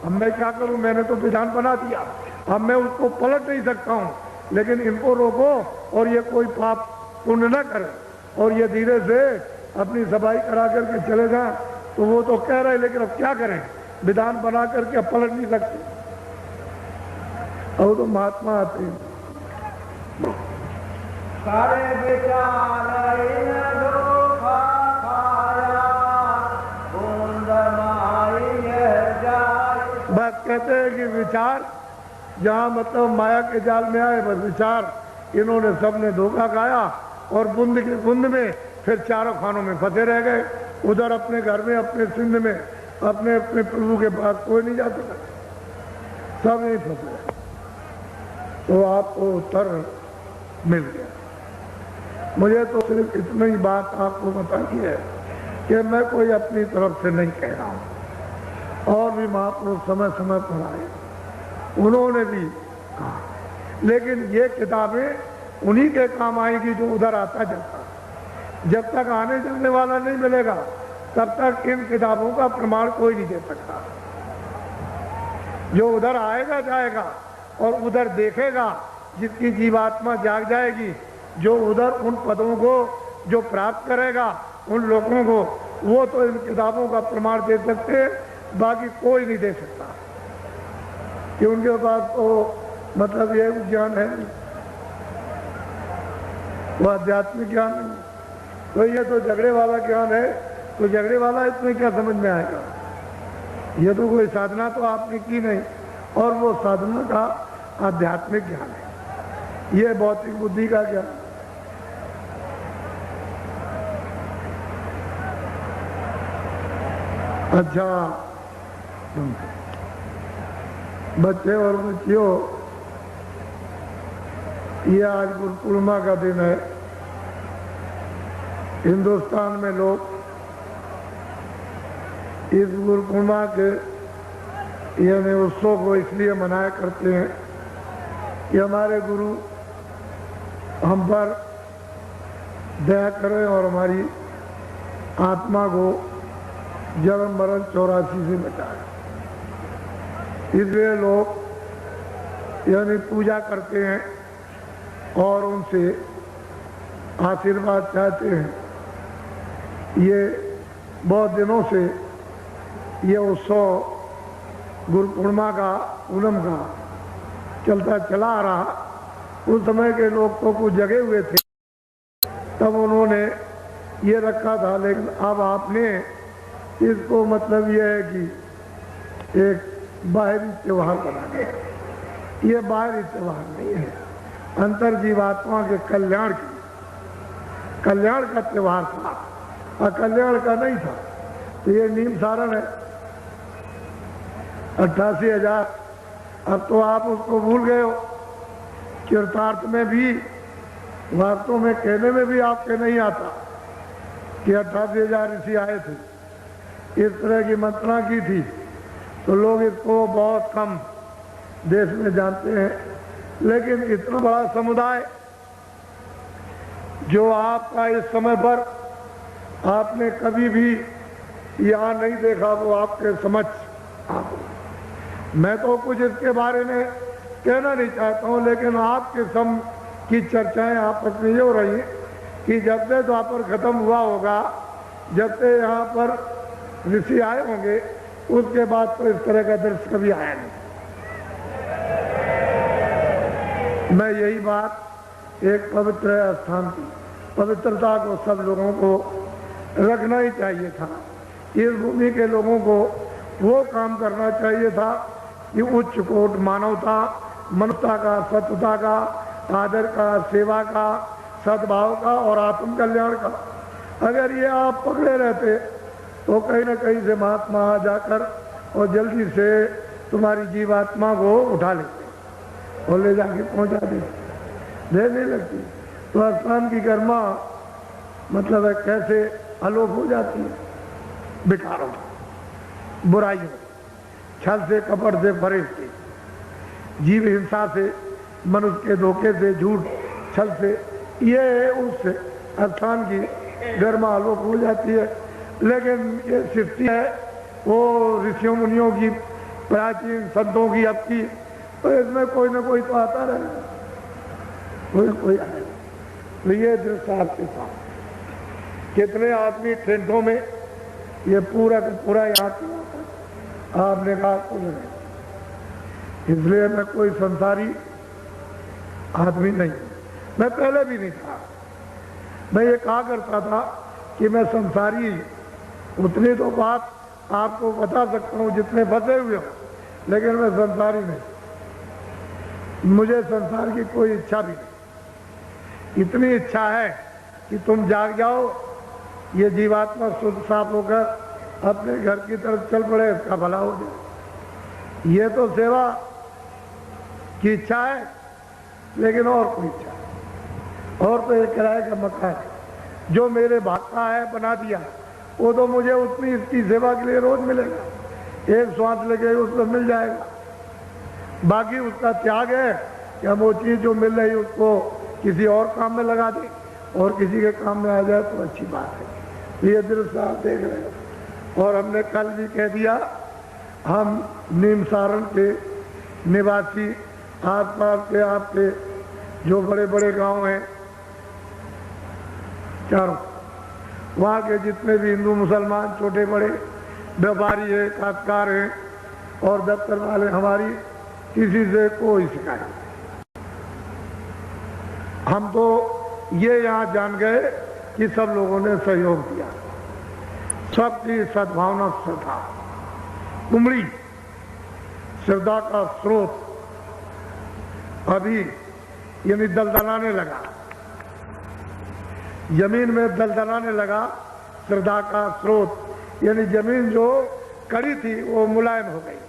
अब मैं क्या करूं, मैंने तो विधान बना दिया, अब मैं उसको पलट नहीं सकता हूं, लेकिन इनको रोको और ये कोई पाप पुण्य न करें और ये धीरे से अपनी सफाई करा करके चले जाएं। तो वो तो कह रहे, लेकिन अब क्या करें, विधान बना करके अब पलट नहीं सकते। और तो महात्मा आते हैं, सारे विचार इन धोखा खाया, बूंद माई जाए। बस कहते हैं कि विचार जहाँ मतलब माया के जाल में आए, बस विचार इन्होंने सबने धोखा खाया और बूंद के बूंद में फिर चारों खानों में फंसे रह गए। उधर अपने घर में, अपने सिंध में, अपने अपने प्रभु के पास कोई नहीं जा सका, सब यही फंसे। तो आपको उत्तर मिल गया। मुझे तो सिर्फ इतनी ही बात आपको बतानी है कि मैं कोई अपनी तरफ से नहीं कह रहा हूं। और भी महापुरुष समय समय पर आए, उन्होंने भी कहा, लेकिन ये किताबें उन्हीं के काम आएगी जो उधर आता जाता। जब तक आने जाने वाला नहीं मिलेगा तब तक इन किताबों का प्रमाण कोई नहीं दे सकता। जो उधर आएगा जाएगा और उधर देखेगा, जिसकी जीवात्मा जाग जाएगी, जो उधर उन पदों को जो प्राप्त करेगा उन लोगों को, वो तो इन किताबों का प्रमाण दे सकते हैं, बाकी कोई नहीं दे सकता कि उनके पास तो मतलब ये ज्ञान है, वो आध्यात्मिक ज्ञान नहीं। तो ये तो झगड़े वाला ज्ञान है, तो झगड़े वाला इसमें क्या समझ में आएगा। ये तो कोई साधना तो आपने की नहीं, और वो साधना का आध्यात्मिक ज्ञान है, ये भौतिक बुद्धि का ज्ञान। अच्छा बच्चे और बच्चियों, ये आज गुरु पूर्णिमा का दिन है। हिंदुस्तान में लोग इस गुरु पूर्णिमा के यानी उत्सव को इसलिए मनाया करते हैं कि हमारे गुरु हम पर दया करें और हमारी आत्मा को जन्म मरण 84 से बचाए। इसलिए लोग यानी पूजा करते हैं और उनसे आशीर्वाद चाहते हैं। ये बहुत दिनों से ये उत्सव गुरु पूर्णिमा का, पूनम का चलता चला आ रहा। उस समय के लोग तो कुछ जगे हुए थे, तब उन्होंने ये रखा था, लेकिन अब आपने इसको मतलब ये है कि एक बाहरी त्योहार बना दिया। ये बाहरी त्योहार नहीं है, अंतर जीवात्मा के कल्याण का त्योहार था, कल्याण का नहीं था। तो ये नीम सारण है 88,000। अब तो आप उसको भूल गए हो। चरितार्थ में भी, वास्तव में कहने में भी आपके नहीं आता कि 88,000 ऋषि आए थे, इस तरह की मंत्रणा की थी। तो लोग इसको बहुत कम देश में जानते हैं, लेकिन इतना बड़ा समुदाय जो आपका इस समय पर आपने कभी भी यहाँ नहीं देखा, वो आपके समझ आप। मैं तो कुछ इसके बारे में कहना नहीं चाहता हूँ, लेकिन आपके सम की चर्चाएं आपस में ये हो रही हैं कि जब से द्वापर खत्म हुआ होगा, जब से यहाँ पर ऋषि आए होंगे, उसके बाद तो इस तरह का दृश्य कभी आया नहीं। मैं यही बात एक पवित्र स्थान की पवित्रता को सब लोगों को रखना ही चाहिए था। इस भूमि के लोगों को वो काम करना चाहिए था कि उच्च कोट मानवता, मनुष्यता का, सत्यता का, आदर का, सेवा का, सद्भाव का और आत्म कल्याण का। अगर ये आप पकड़े रहते तो कहीं न कहीं से महात्मा आ जाकर और जल्दी से तुम्हारी जीवात्मा को उठा लेते और ले जाके पहुंचा देते। देर नहीं लगती। तो आस्थान की गर्मा मतलब है कैसे अलोप हो जाती है विकारों, बुराइयों, छल से, कपट से, फरेब से, जीव हिंसा से, मनुष्य के धोखे से, झूठ छल से, ये उस स्थान की गर्मा आलोक हो जाती है। लेकिन ये सृष्टि है वो ऋषियों मुनियों की, प्राचीन संतों की, अब की, तो इसमें कोई ना कोई तो आता रहेगा, कोई ना कोई आएगा। तो ये दृष्टि आपके साथ कितने आदमी ट्रेंडों में ये पूरा का पूरा यहाँ आपने कहा कुछ नहीं। इसलिए मैं कोई संसारी आदमी नहीं, मैं पहले भी नहीं था। मैं ये कहा करता था कि मैं संसारी, उतनी तो बात आपको बता सकता हूँ जितने फंसे हुए हो, लेकिन मैं संसारी नहीं, मुझे संसार की कोई इच्छा भी नहीं। इतनी इच्छा है कि तुम जाग जाओ, ये जीवात्मा शुद्ध साफ होकर अपने घर की तरफ चल पड़े, इसका भला हो जाए। ये तो सेवा की इच्छा है, लेकिन और कोई इच्छा, और तो एक किराए का मकान जो मेरे भाग का है बना दिया, वो तो मुझे उतनी इसकी सेवा के लिए रोज मिलेगा, एक श्वास लगे उसमें मिल जाएगा। बाकी उसका त्याग है कि हम वो चीज जो मिल रही उसको किसी और काम में लगा दें और किसी के काम में आ जाए तो अच्छी बात है। ये दृश्य आप देख रहे हो। और हमने कल भी कह दिया, हम नीम सारण के निवासी, आसपास के आपके जो बड़े बड़े गांव हैं चारों, वहाँ के जितने भी हिंदू मुसलमान छोटे बड़े व्यापारी है, काश्तकार हैं और दफ्तर वाले, हमारी किसी से कोई शिकायत। हम तो ये यहाँ जान गए कि सब लोगों ने सहयोग दिया, सबकी सद्भावना, श्रद्धा उमड़ी, श्रद्धा का स्रोत अभी यानी दलदलाने लगा, जमीन में दलदलाने लगा। श्रद्धा का स्रोत यानी जमीन जो कड़ी थी वो मुलायम हो गई।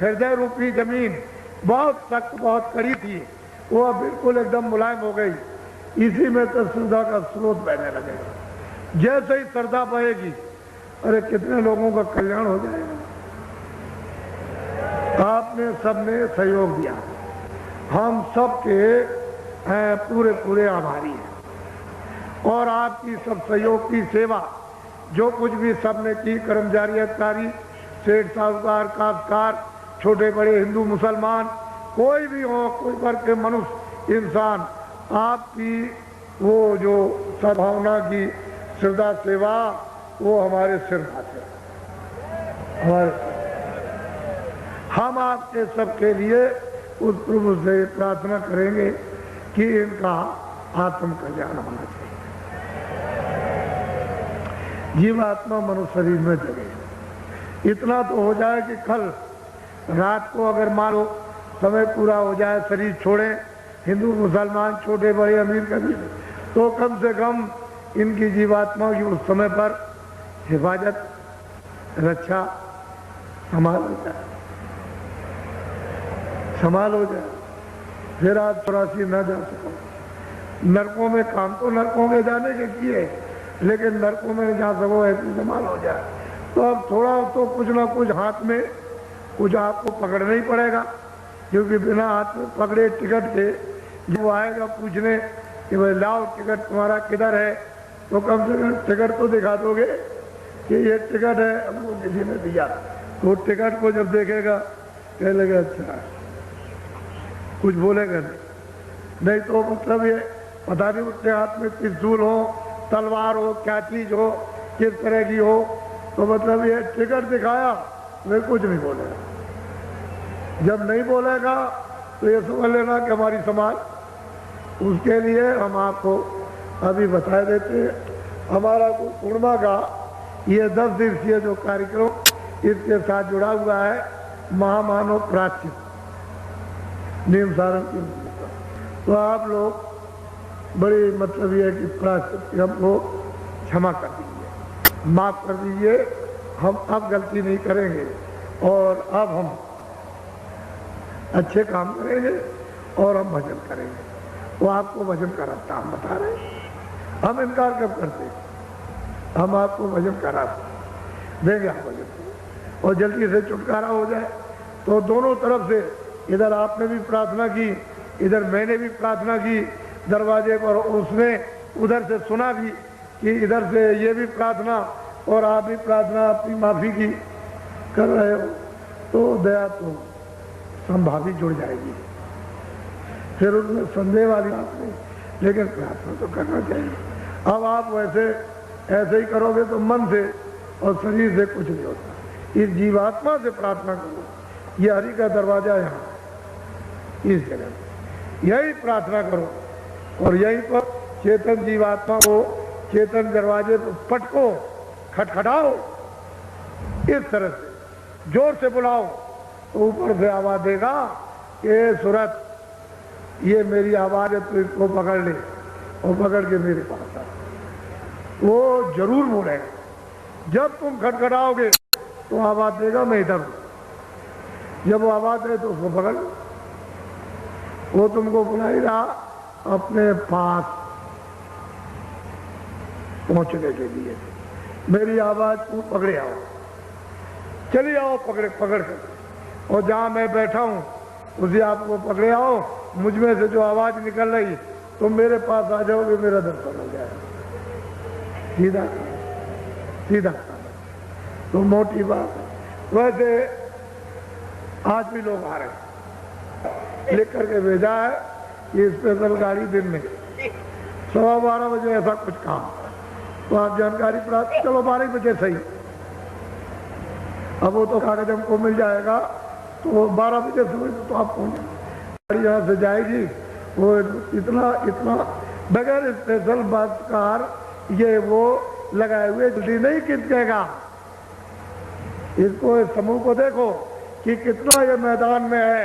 हृदय रूपी जमीन बहुत सख्त, बहुत कड़ी थी, वो अब बिल्कुल एकदम मुलायम हो गई। इसी में तो श्रद्धा का स्रोत बहने लगेगा। जैसे ही श्रद्धा बहेगी, अरे कितने लोगों का कल्याण हो जाएगा। आपने सबने सहयोग दिया, हम सबके पूरे पूरे आभारी हैं। और आपकी सब सहयोग की सेवा जो कुछ भी सबने की, कर्मचारी, अधिकारी, सेठ, साहूकार, काश्तकार, छोटे बड़े, हिंदू मुसलमान, कोई भी हो, कोई वर्ग के मनुष्य, इंसान, आपकी वो जो सद्भावना की श्रद्धा सेवा, वो हमारे सिर खाते, हमारे हम आपके सबके लिए उस प्रभु से प्रार्थना करेंगे कि इनका आत्म कल्याण होना चाहिए। जीवात्मा मनुष्य शरीर में जगे, इतना तो हो जाए कि कल रात को अगर मान लो समय पूरा हो जाए, शरीर छोड़े, हिंदू मुसलमान, छोटे बड़े, अमीर कबीर, तो कम से कम इनकी जीवात्मा की उस समय पर हिफाजत, रक्षा, संभाल हो जाए, संभाल हो जाए। फिर आज 84 न जा सको नरकों में। काम तो नरकों में जाने के किए, लेकिन नरकों में जा सको ऐसी संभाल हो जाए। तो अब थोड़ा तो कुछ ना कुछ हाथ में कुछ आपको पकड़ना ही पड़ेगा, क्योंकि बिना हाथ में पकड़े टिकट के जो आएगा पूछने कि भाई लाओ टिकट तुम्हारा किधर है, तो कम से कम टिकट तो दिखा दोगे कि ये टिकट है, हमको किसी ने दिया। तो टिकट को जब देखेगा कह लगे अच्छा, कुछ बोलेगा नहीं तो मतलब ये पता नहीं उसके हाथ में त्रिशूल हो, तलवार हो, क्या चीज हो, किस तरह की हो, तो मतलब ये टिकट दिखाया, वे कुछ नहीं बोलेगा। जब नहीं बोलेगा तो ये समझ लेना कि हमारी समाज, उसके लिए हम आपको अभी बता देते हैं। हमारा पूर्णिमा का ये 10 दिवसीय जो कार्यक्रम इसके साथ जुड़ा हुआ है, महामानव प्राचित नीम सारण की, तो आप लोग बड़ी मतलब ये कि प्राचित हमको क्षमा कर दीजिए, माफ कर दीजिए, हम अब गलती नहीं करेंगे और अब हम अच्छे काम करेंगे और हम भजन करेंगे। वो आपको भजन का रास्ता हम बता रहे हैं। हम इनकार कब करते, हम आपको भजन का रास्ता देंगे, आप भजन करो और जल्दी से छुटकारा हो जाए। तो दोनों तरफ से, इधर आपने भी प्रार्थना की, इधर मैंने भी प्रार्थना की दरवाजे पर, उसने उधर से सुना भी कि इधर से ये भी प्रार्थना और आप भी प्रार्थना अपनी माफी की कर रहे हो, तो दया तो संभावी जुड़ जाएगी। फिर उसमें संदेह वाली बात नहीं, लेकिन प्रार्थना तो करना चाहिए। अब आप वैसे ऐसे ही करोगे तो मन से और शरीर से कुछ नहीं होता। इस जीवात्मा से प्रार्थना करो, ये हरि का दरवाजा यहाँ इस जगह, यही प्रार्थना करो और यहीं पर चेतन जीवात्मा को चेतन दरवाजे पर पटको, खटखटाओ, इस तरह से जोर से बुलाओ तो ऊपर से आवाज देगा कि सूरत ये मेरी आवाज है, तो इसको पकड़ ले और पकड़ के मेरे पास आ। वो जरूर बोलेगा। जब तुम खटखटाओगे तो आवाज देगा मैं इधर हूं। जब वो आवाज दे तो उसको पकड़ लो। वो तुमको बुला ही रहा अपने पास पहुंचने के लिए। मेरी आवाज को पकड़े आओ, चलिए आओ पकड़ कर, और जहां मैं बैठा हूं उसी आपको पकड़े आओ। मुझ में से जो आवाज निकल रही तो मेरे पास आ जाओगे, मेरा दर्शन हो जाएगा। सीधा सीधा तो मोटी बात है। वैसे आज भी लोग आ रहे हैं, लिख करके भेजा है कि स्पेशल गाड़ी दिन में 12:15 बजे ऐसा कुछ काम, तो आप जानकारी प्राप्त, चलो 12 बजे सही। अब वो तो कागज हमको मिल जाएगा, तो 12 बजे समझ तो आप पहुंचे। गाड़ी यहाँ से जाएगी, वो इतना बगैर स्पेशल बात कार ये वो लगाए हुए जल्दी नहीं खिंचेगा। इसको इस समूह को देखो कि कितना ये मैदान में है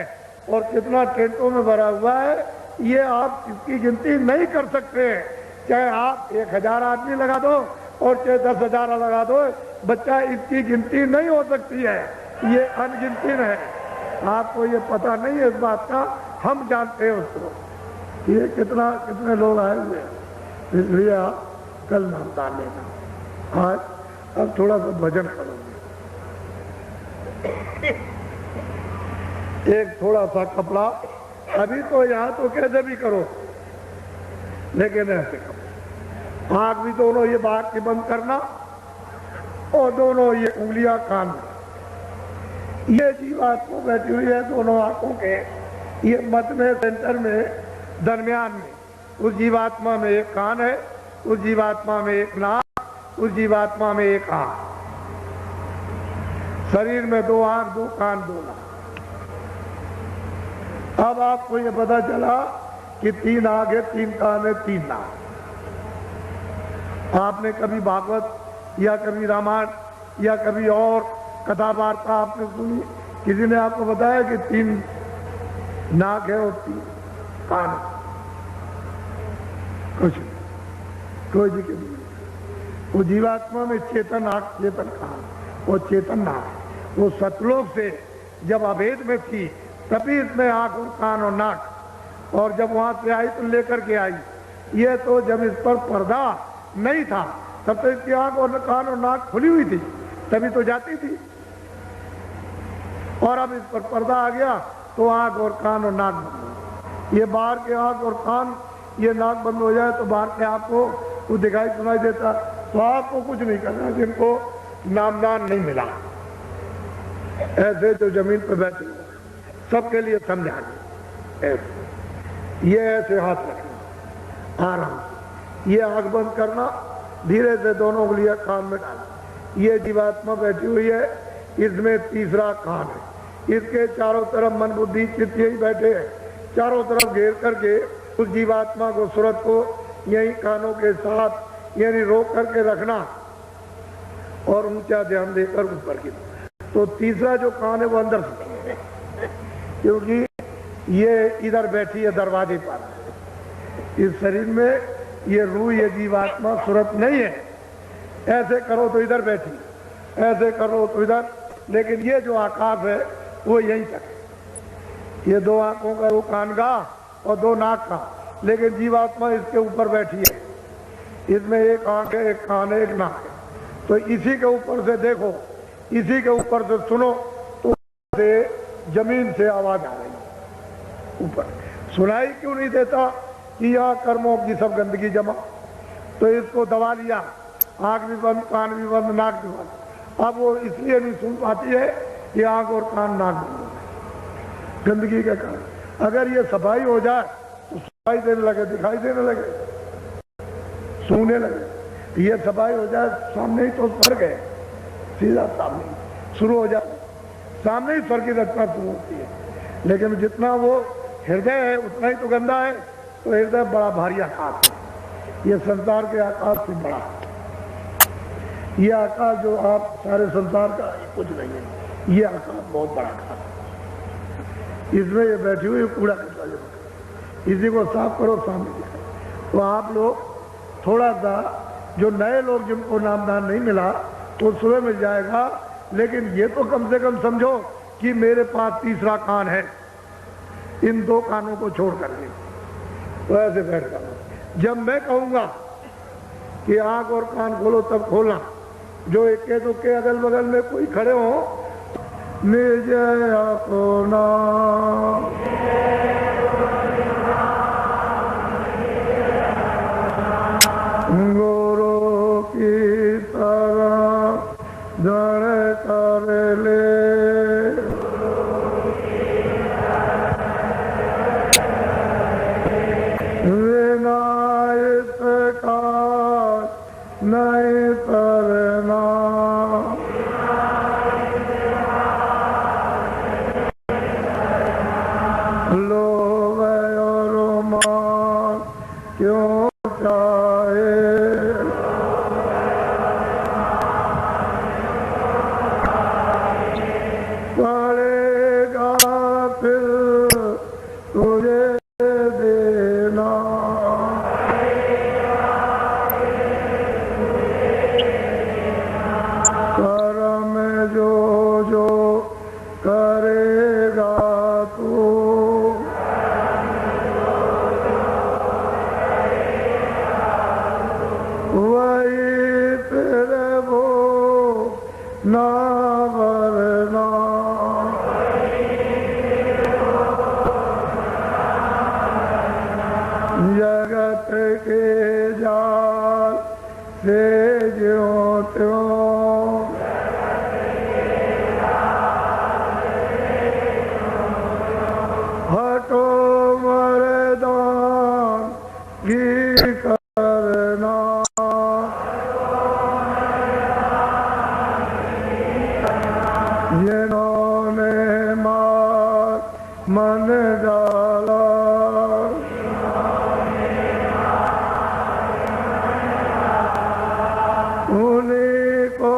और कितना टेंटों में भरा हुआ है। ये आप इसकी गिनती नहीं कर सकते। चाहे आप 1000 आदमी लगा दो और चाहे 10,000 लगा दो, बच्चा इसकी गिनती नहीं हो सकती है। ये अनगिनती है। आपको ये पता नहीं है इस बात का, हम जानते हैं उसको। ये कितने लोग आए हुए हैं, इसलिए आप कल नामदान लेना। आज अब थोड़ा सा भजन करोगे, एक थोड़ा सा कपड़ा, अभी तो यहाँ तो कैसे भी करो, लेकिन ऐसे करो। आँख भी दोनों ये बात की बंद करना और दोनों ये उंगलियां कान में। ये जीवात्मा बैठी हुई है दोनों आंखों के ये मत में, सेंटर में, दरमियान में। उस जीवात्मा में एक कान है, उस जीवात्मा में एक नाक, उस जीवात्मा में एक आंख। शरीर में 2 आंख, 2 कान, 2 नाक। अब आपको ये पता चला कि 3 आंख है, 3 कान है, 3 नाक। आपने कभी भागवत या कभी रामायण या कभी और कथा वार्ता आपने सुनी, किसी ने आपको बताया कि 3 नाक है और 3 कान है? कुछ कोई जिक्र नहीं। वो जीवात्मा में चेतन आंख, चेतन कान, वो चेतन नाक, वो सतलोक से जब अभेद में थी तभी इसमें आंख और कान और नाक, और जब वहां से आई तो लेकर के आई। ये तो जब इस पर पर्दा नहीं था तब तो इसकी आंख और कान और नाक खुली हुई थी, तभी तो जाती थी। और अब इस पर पर्दा आ गया तो आंख और कान और नाक बंद। ये बाहर के आंख और कान, ये नाक बंद हो जाए तो बाहर के आपको वो दिखाई सुनाई देता। तो आपको कुछ नहीं करना जिनको नामदान नहीं मिला। ऐसे जो जमीन पर बैठे सबके लिए समझाना, ऐसे ये ऐसे हाथ रखना आराम से, ये आंख बंद करना, धीरे से दोनों उंगलियां कान में डालना। ये जीवात्मा बैठी हुई है, इसमें तीसरा कान है, इसके चारों तरफ मन बुद्धि चित्त यही बैठे हैं, चारों तरफ घेर करके उस जीवात्मा को, सूरत को यही कानों के साथ यानी रोक करके रखना और ऊंचा ध्यान देकर ऊपर की। तो तीसरा जो कान है वो अंदर से, क्योंकि ये इधर बैठी है दरवाजे पर। इस शरीर में ये रूह, ये जीवात्मा सूरत नहीं है। ऐसे करो तो इधर बैठी, ऐसे करो तो इधर, लेकिन ये जो आकाश है वो यहीं तक है। ये 2 आंखों का, वो कान का और 2 नाक का, लेकिन जीवात्मा इसके ऊपर बैठी है। इसमें एक आंख है, एक कान है, एक नाक है। तो इसी के ऊपर से देखो, इसी के ऊपर से सुनो, तो से जमीन से आवाज आ रही है ऊपर। सुनाई क्यों नहीं देता कि यहाँ कर्मों की सब गंदगी जमा। तो इसको दबा लिया, आंख भी बंद, कान भी बंद, नाक भी बंद। अब वो इसलिए नहीं सुन पाती है कि आंख और कान नाक बंद हो गए गंदगी के कारण। अगर ये सफाई हो जाए तो सफाई देने लगे, दिखाई देने लगे, सूंघने लगे। ये सफाई हो जाए, सामने ही तो स्वर्ग है, सीधा सामने शुरू हो जाए, सामने ही स्वर्ग की रचना शुरू होती है। लेकिन जितना वो हृदय है उतना ही तो गंदा है। तो हृदय बड़ा भारी आकाश है, ये संसार के आकाश से बड़ा। ये आकाश जो आप सारे संसार का कुछ नहीं है, ये आकाश बहुत बड़ा आकाश है। इसमें ये बैठी हुई कूड़ा कचरा जो, इसी को साफ करो, सामने दिखाओ। तो आप लोग थोड़ा सा, जो नए लोग जिनको नामदान नहीं मिला तो सुबह मिल जाएगा। लेकिन ये तो कम से कम समझो कि मेरे पास तीसरा कान है, इन दो कानों को छोड़ करके। तो ऐसे बैठ कर जब मैं कहूंगा कि आंख और कान खोलो तब खोलना। जो इक्के दुक्के अगल बगल में कोई खड़े हो, निज अपना गुरु की तरह जड़ कर ले, विनायक का नहीं करना। लोभ और मान क्यों चाहे, पड़ेगा फिर तुझे देना। कर्म जो जो करेगा तू, वही तेरे वो ना वरना। जगत के जाल से ज्यों त्यों, हटो मर्दान की करना। जिन्होंने मार मन डाला, उन्हीं को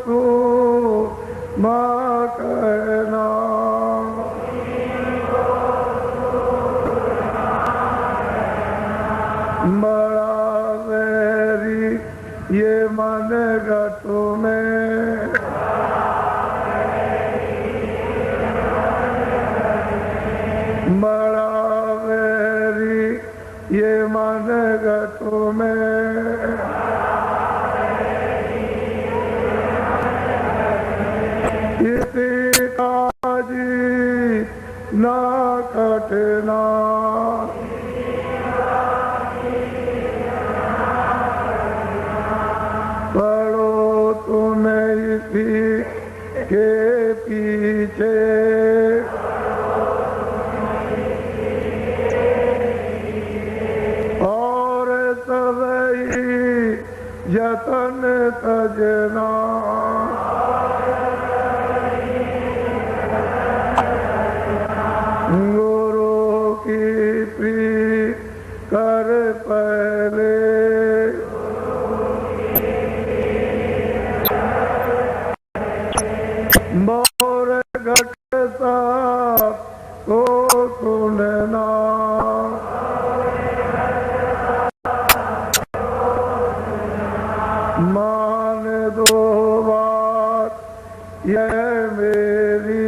तू माँ कहना। बड़ा वैरी ये मन गटू में, बड़ा वैरी ये मन गटू में। इसी का जी ना कटना, पढ़ो तुम्हें इसी के पीछे। और सबई यतन तजना, गुरु की प्रीत कर पहले। मोर घटता तो सुनना, मान दो बात यह मेरी।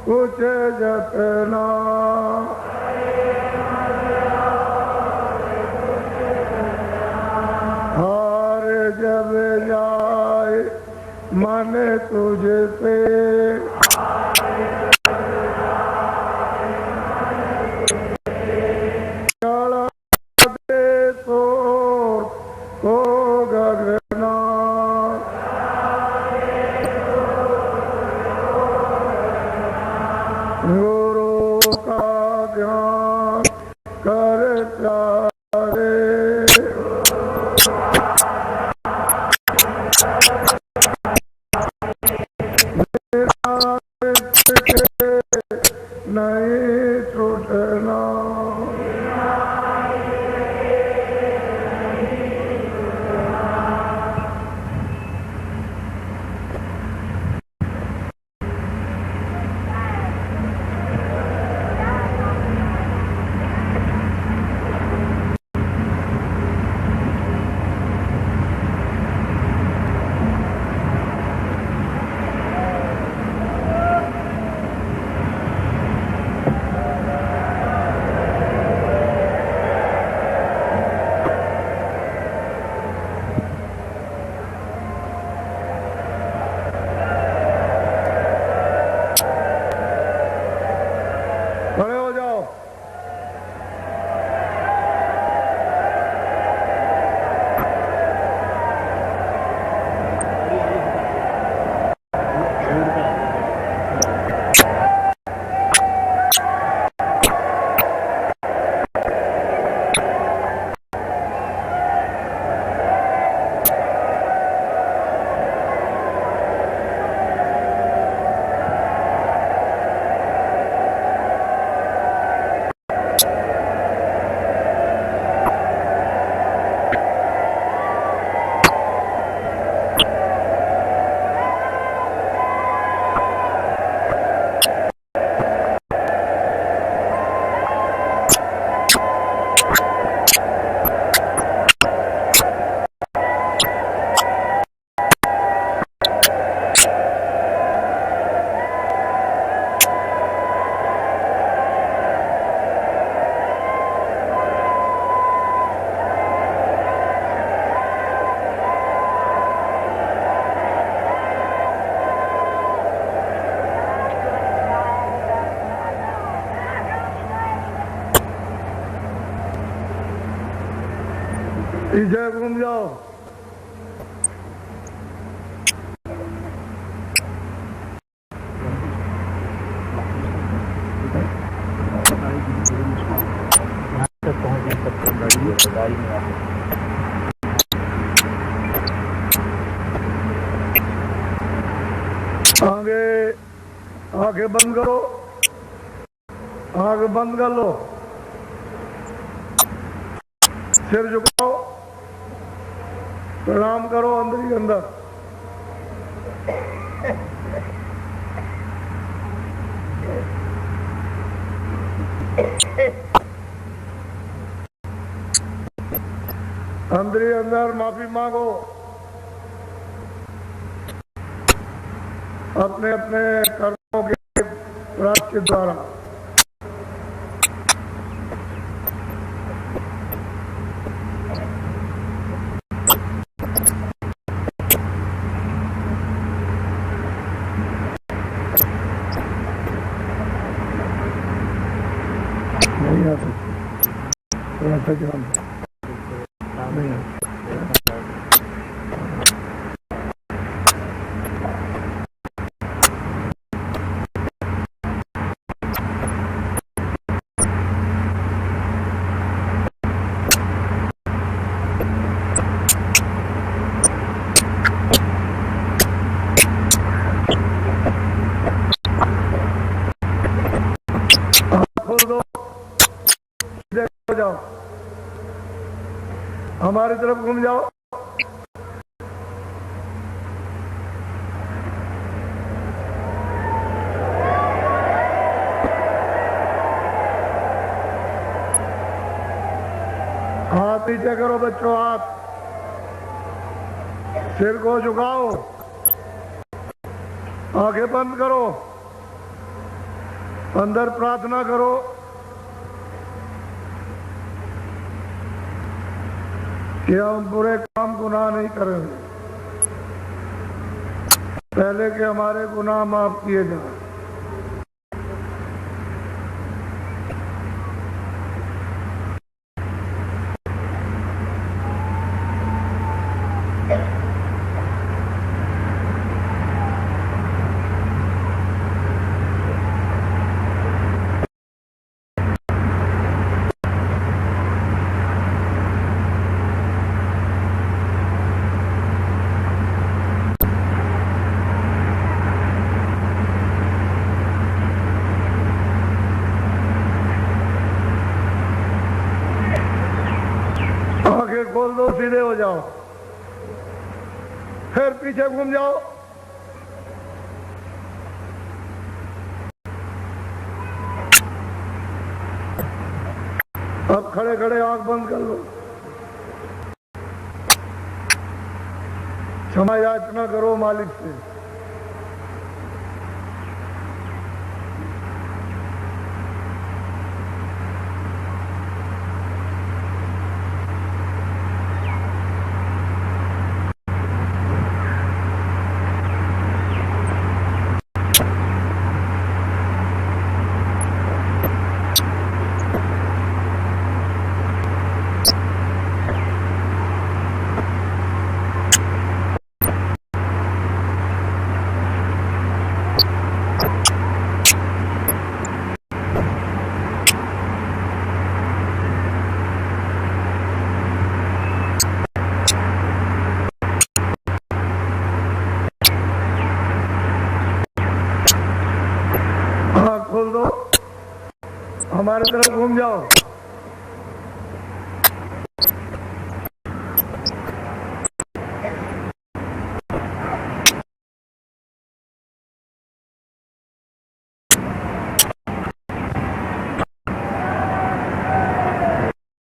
कुछ जतना हार जब जाए मन तुझसे चढ़ा दे तो हो गगना गुरु का ध्यान कर प्यारे नहीं छूटना खड़े हो जाओ। पीछे घूम जाओ। आगे आंखें बंद करो, आंखें बंद कर लो, सिर झुकाओ, प्रणाम करो अंदर ही अंदर। अंदर ही अंदर माफी मांगो अपने अपने कर्मों के प्रायश्चित द्वारा। नहीं आ सकते, थोड़ा सा ध्यान नहीं आ सकते। जाओ, हमारी तरफ घूम जाओ। हाथ नीचे करो बच्चों, हाथ, सिर को झुकाओ, आंखें बंद करो। अंदर प्रार्थना करो कि हम बुरे काम गुनाह नहीं करेंगे, पहले के हमारे गुनाह माफ किए जाए। आंखें खोल दो, सीधे हो जाओ, फिर पीछे घूम जाओ। अब खड़े खड़े आंख बंद कर लो, क्षमा याचना करो मालिक से। आंख खोल दो, हमारे तरफ घूम जाओ।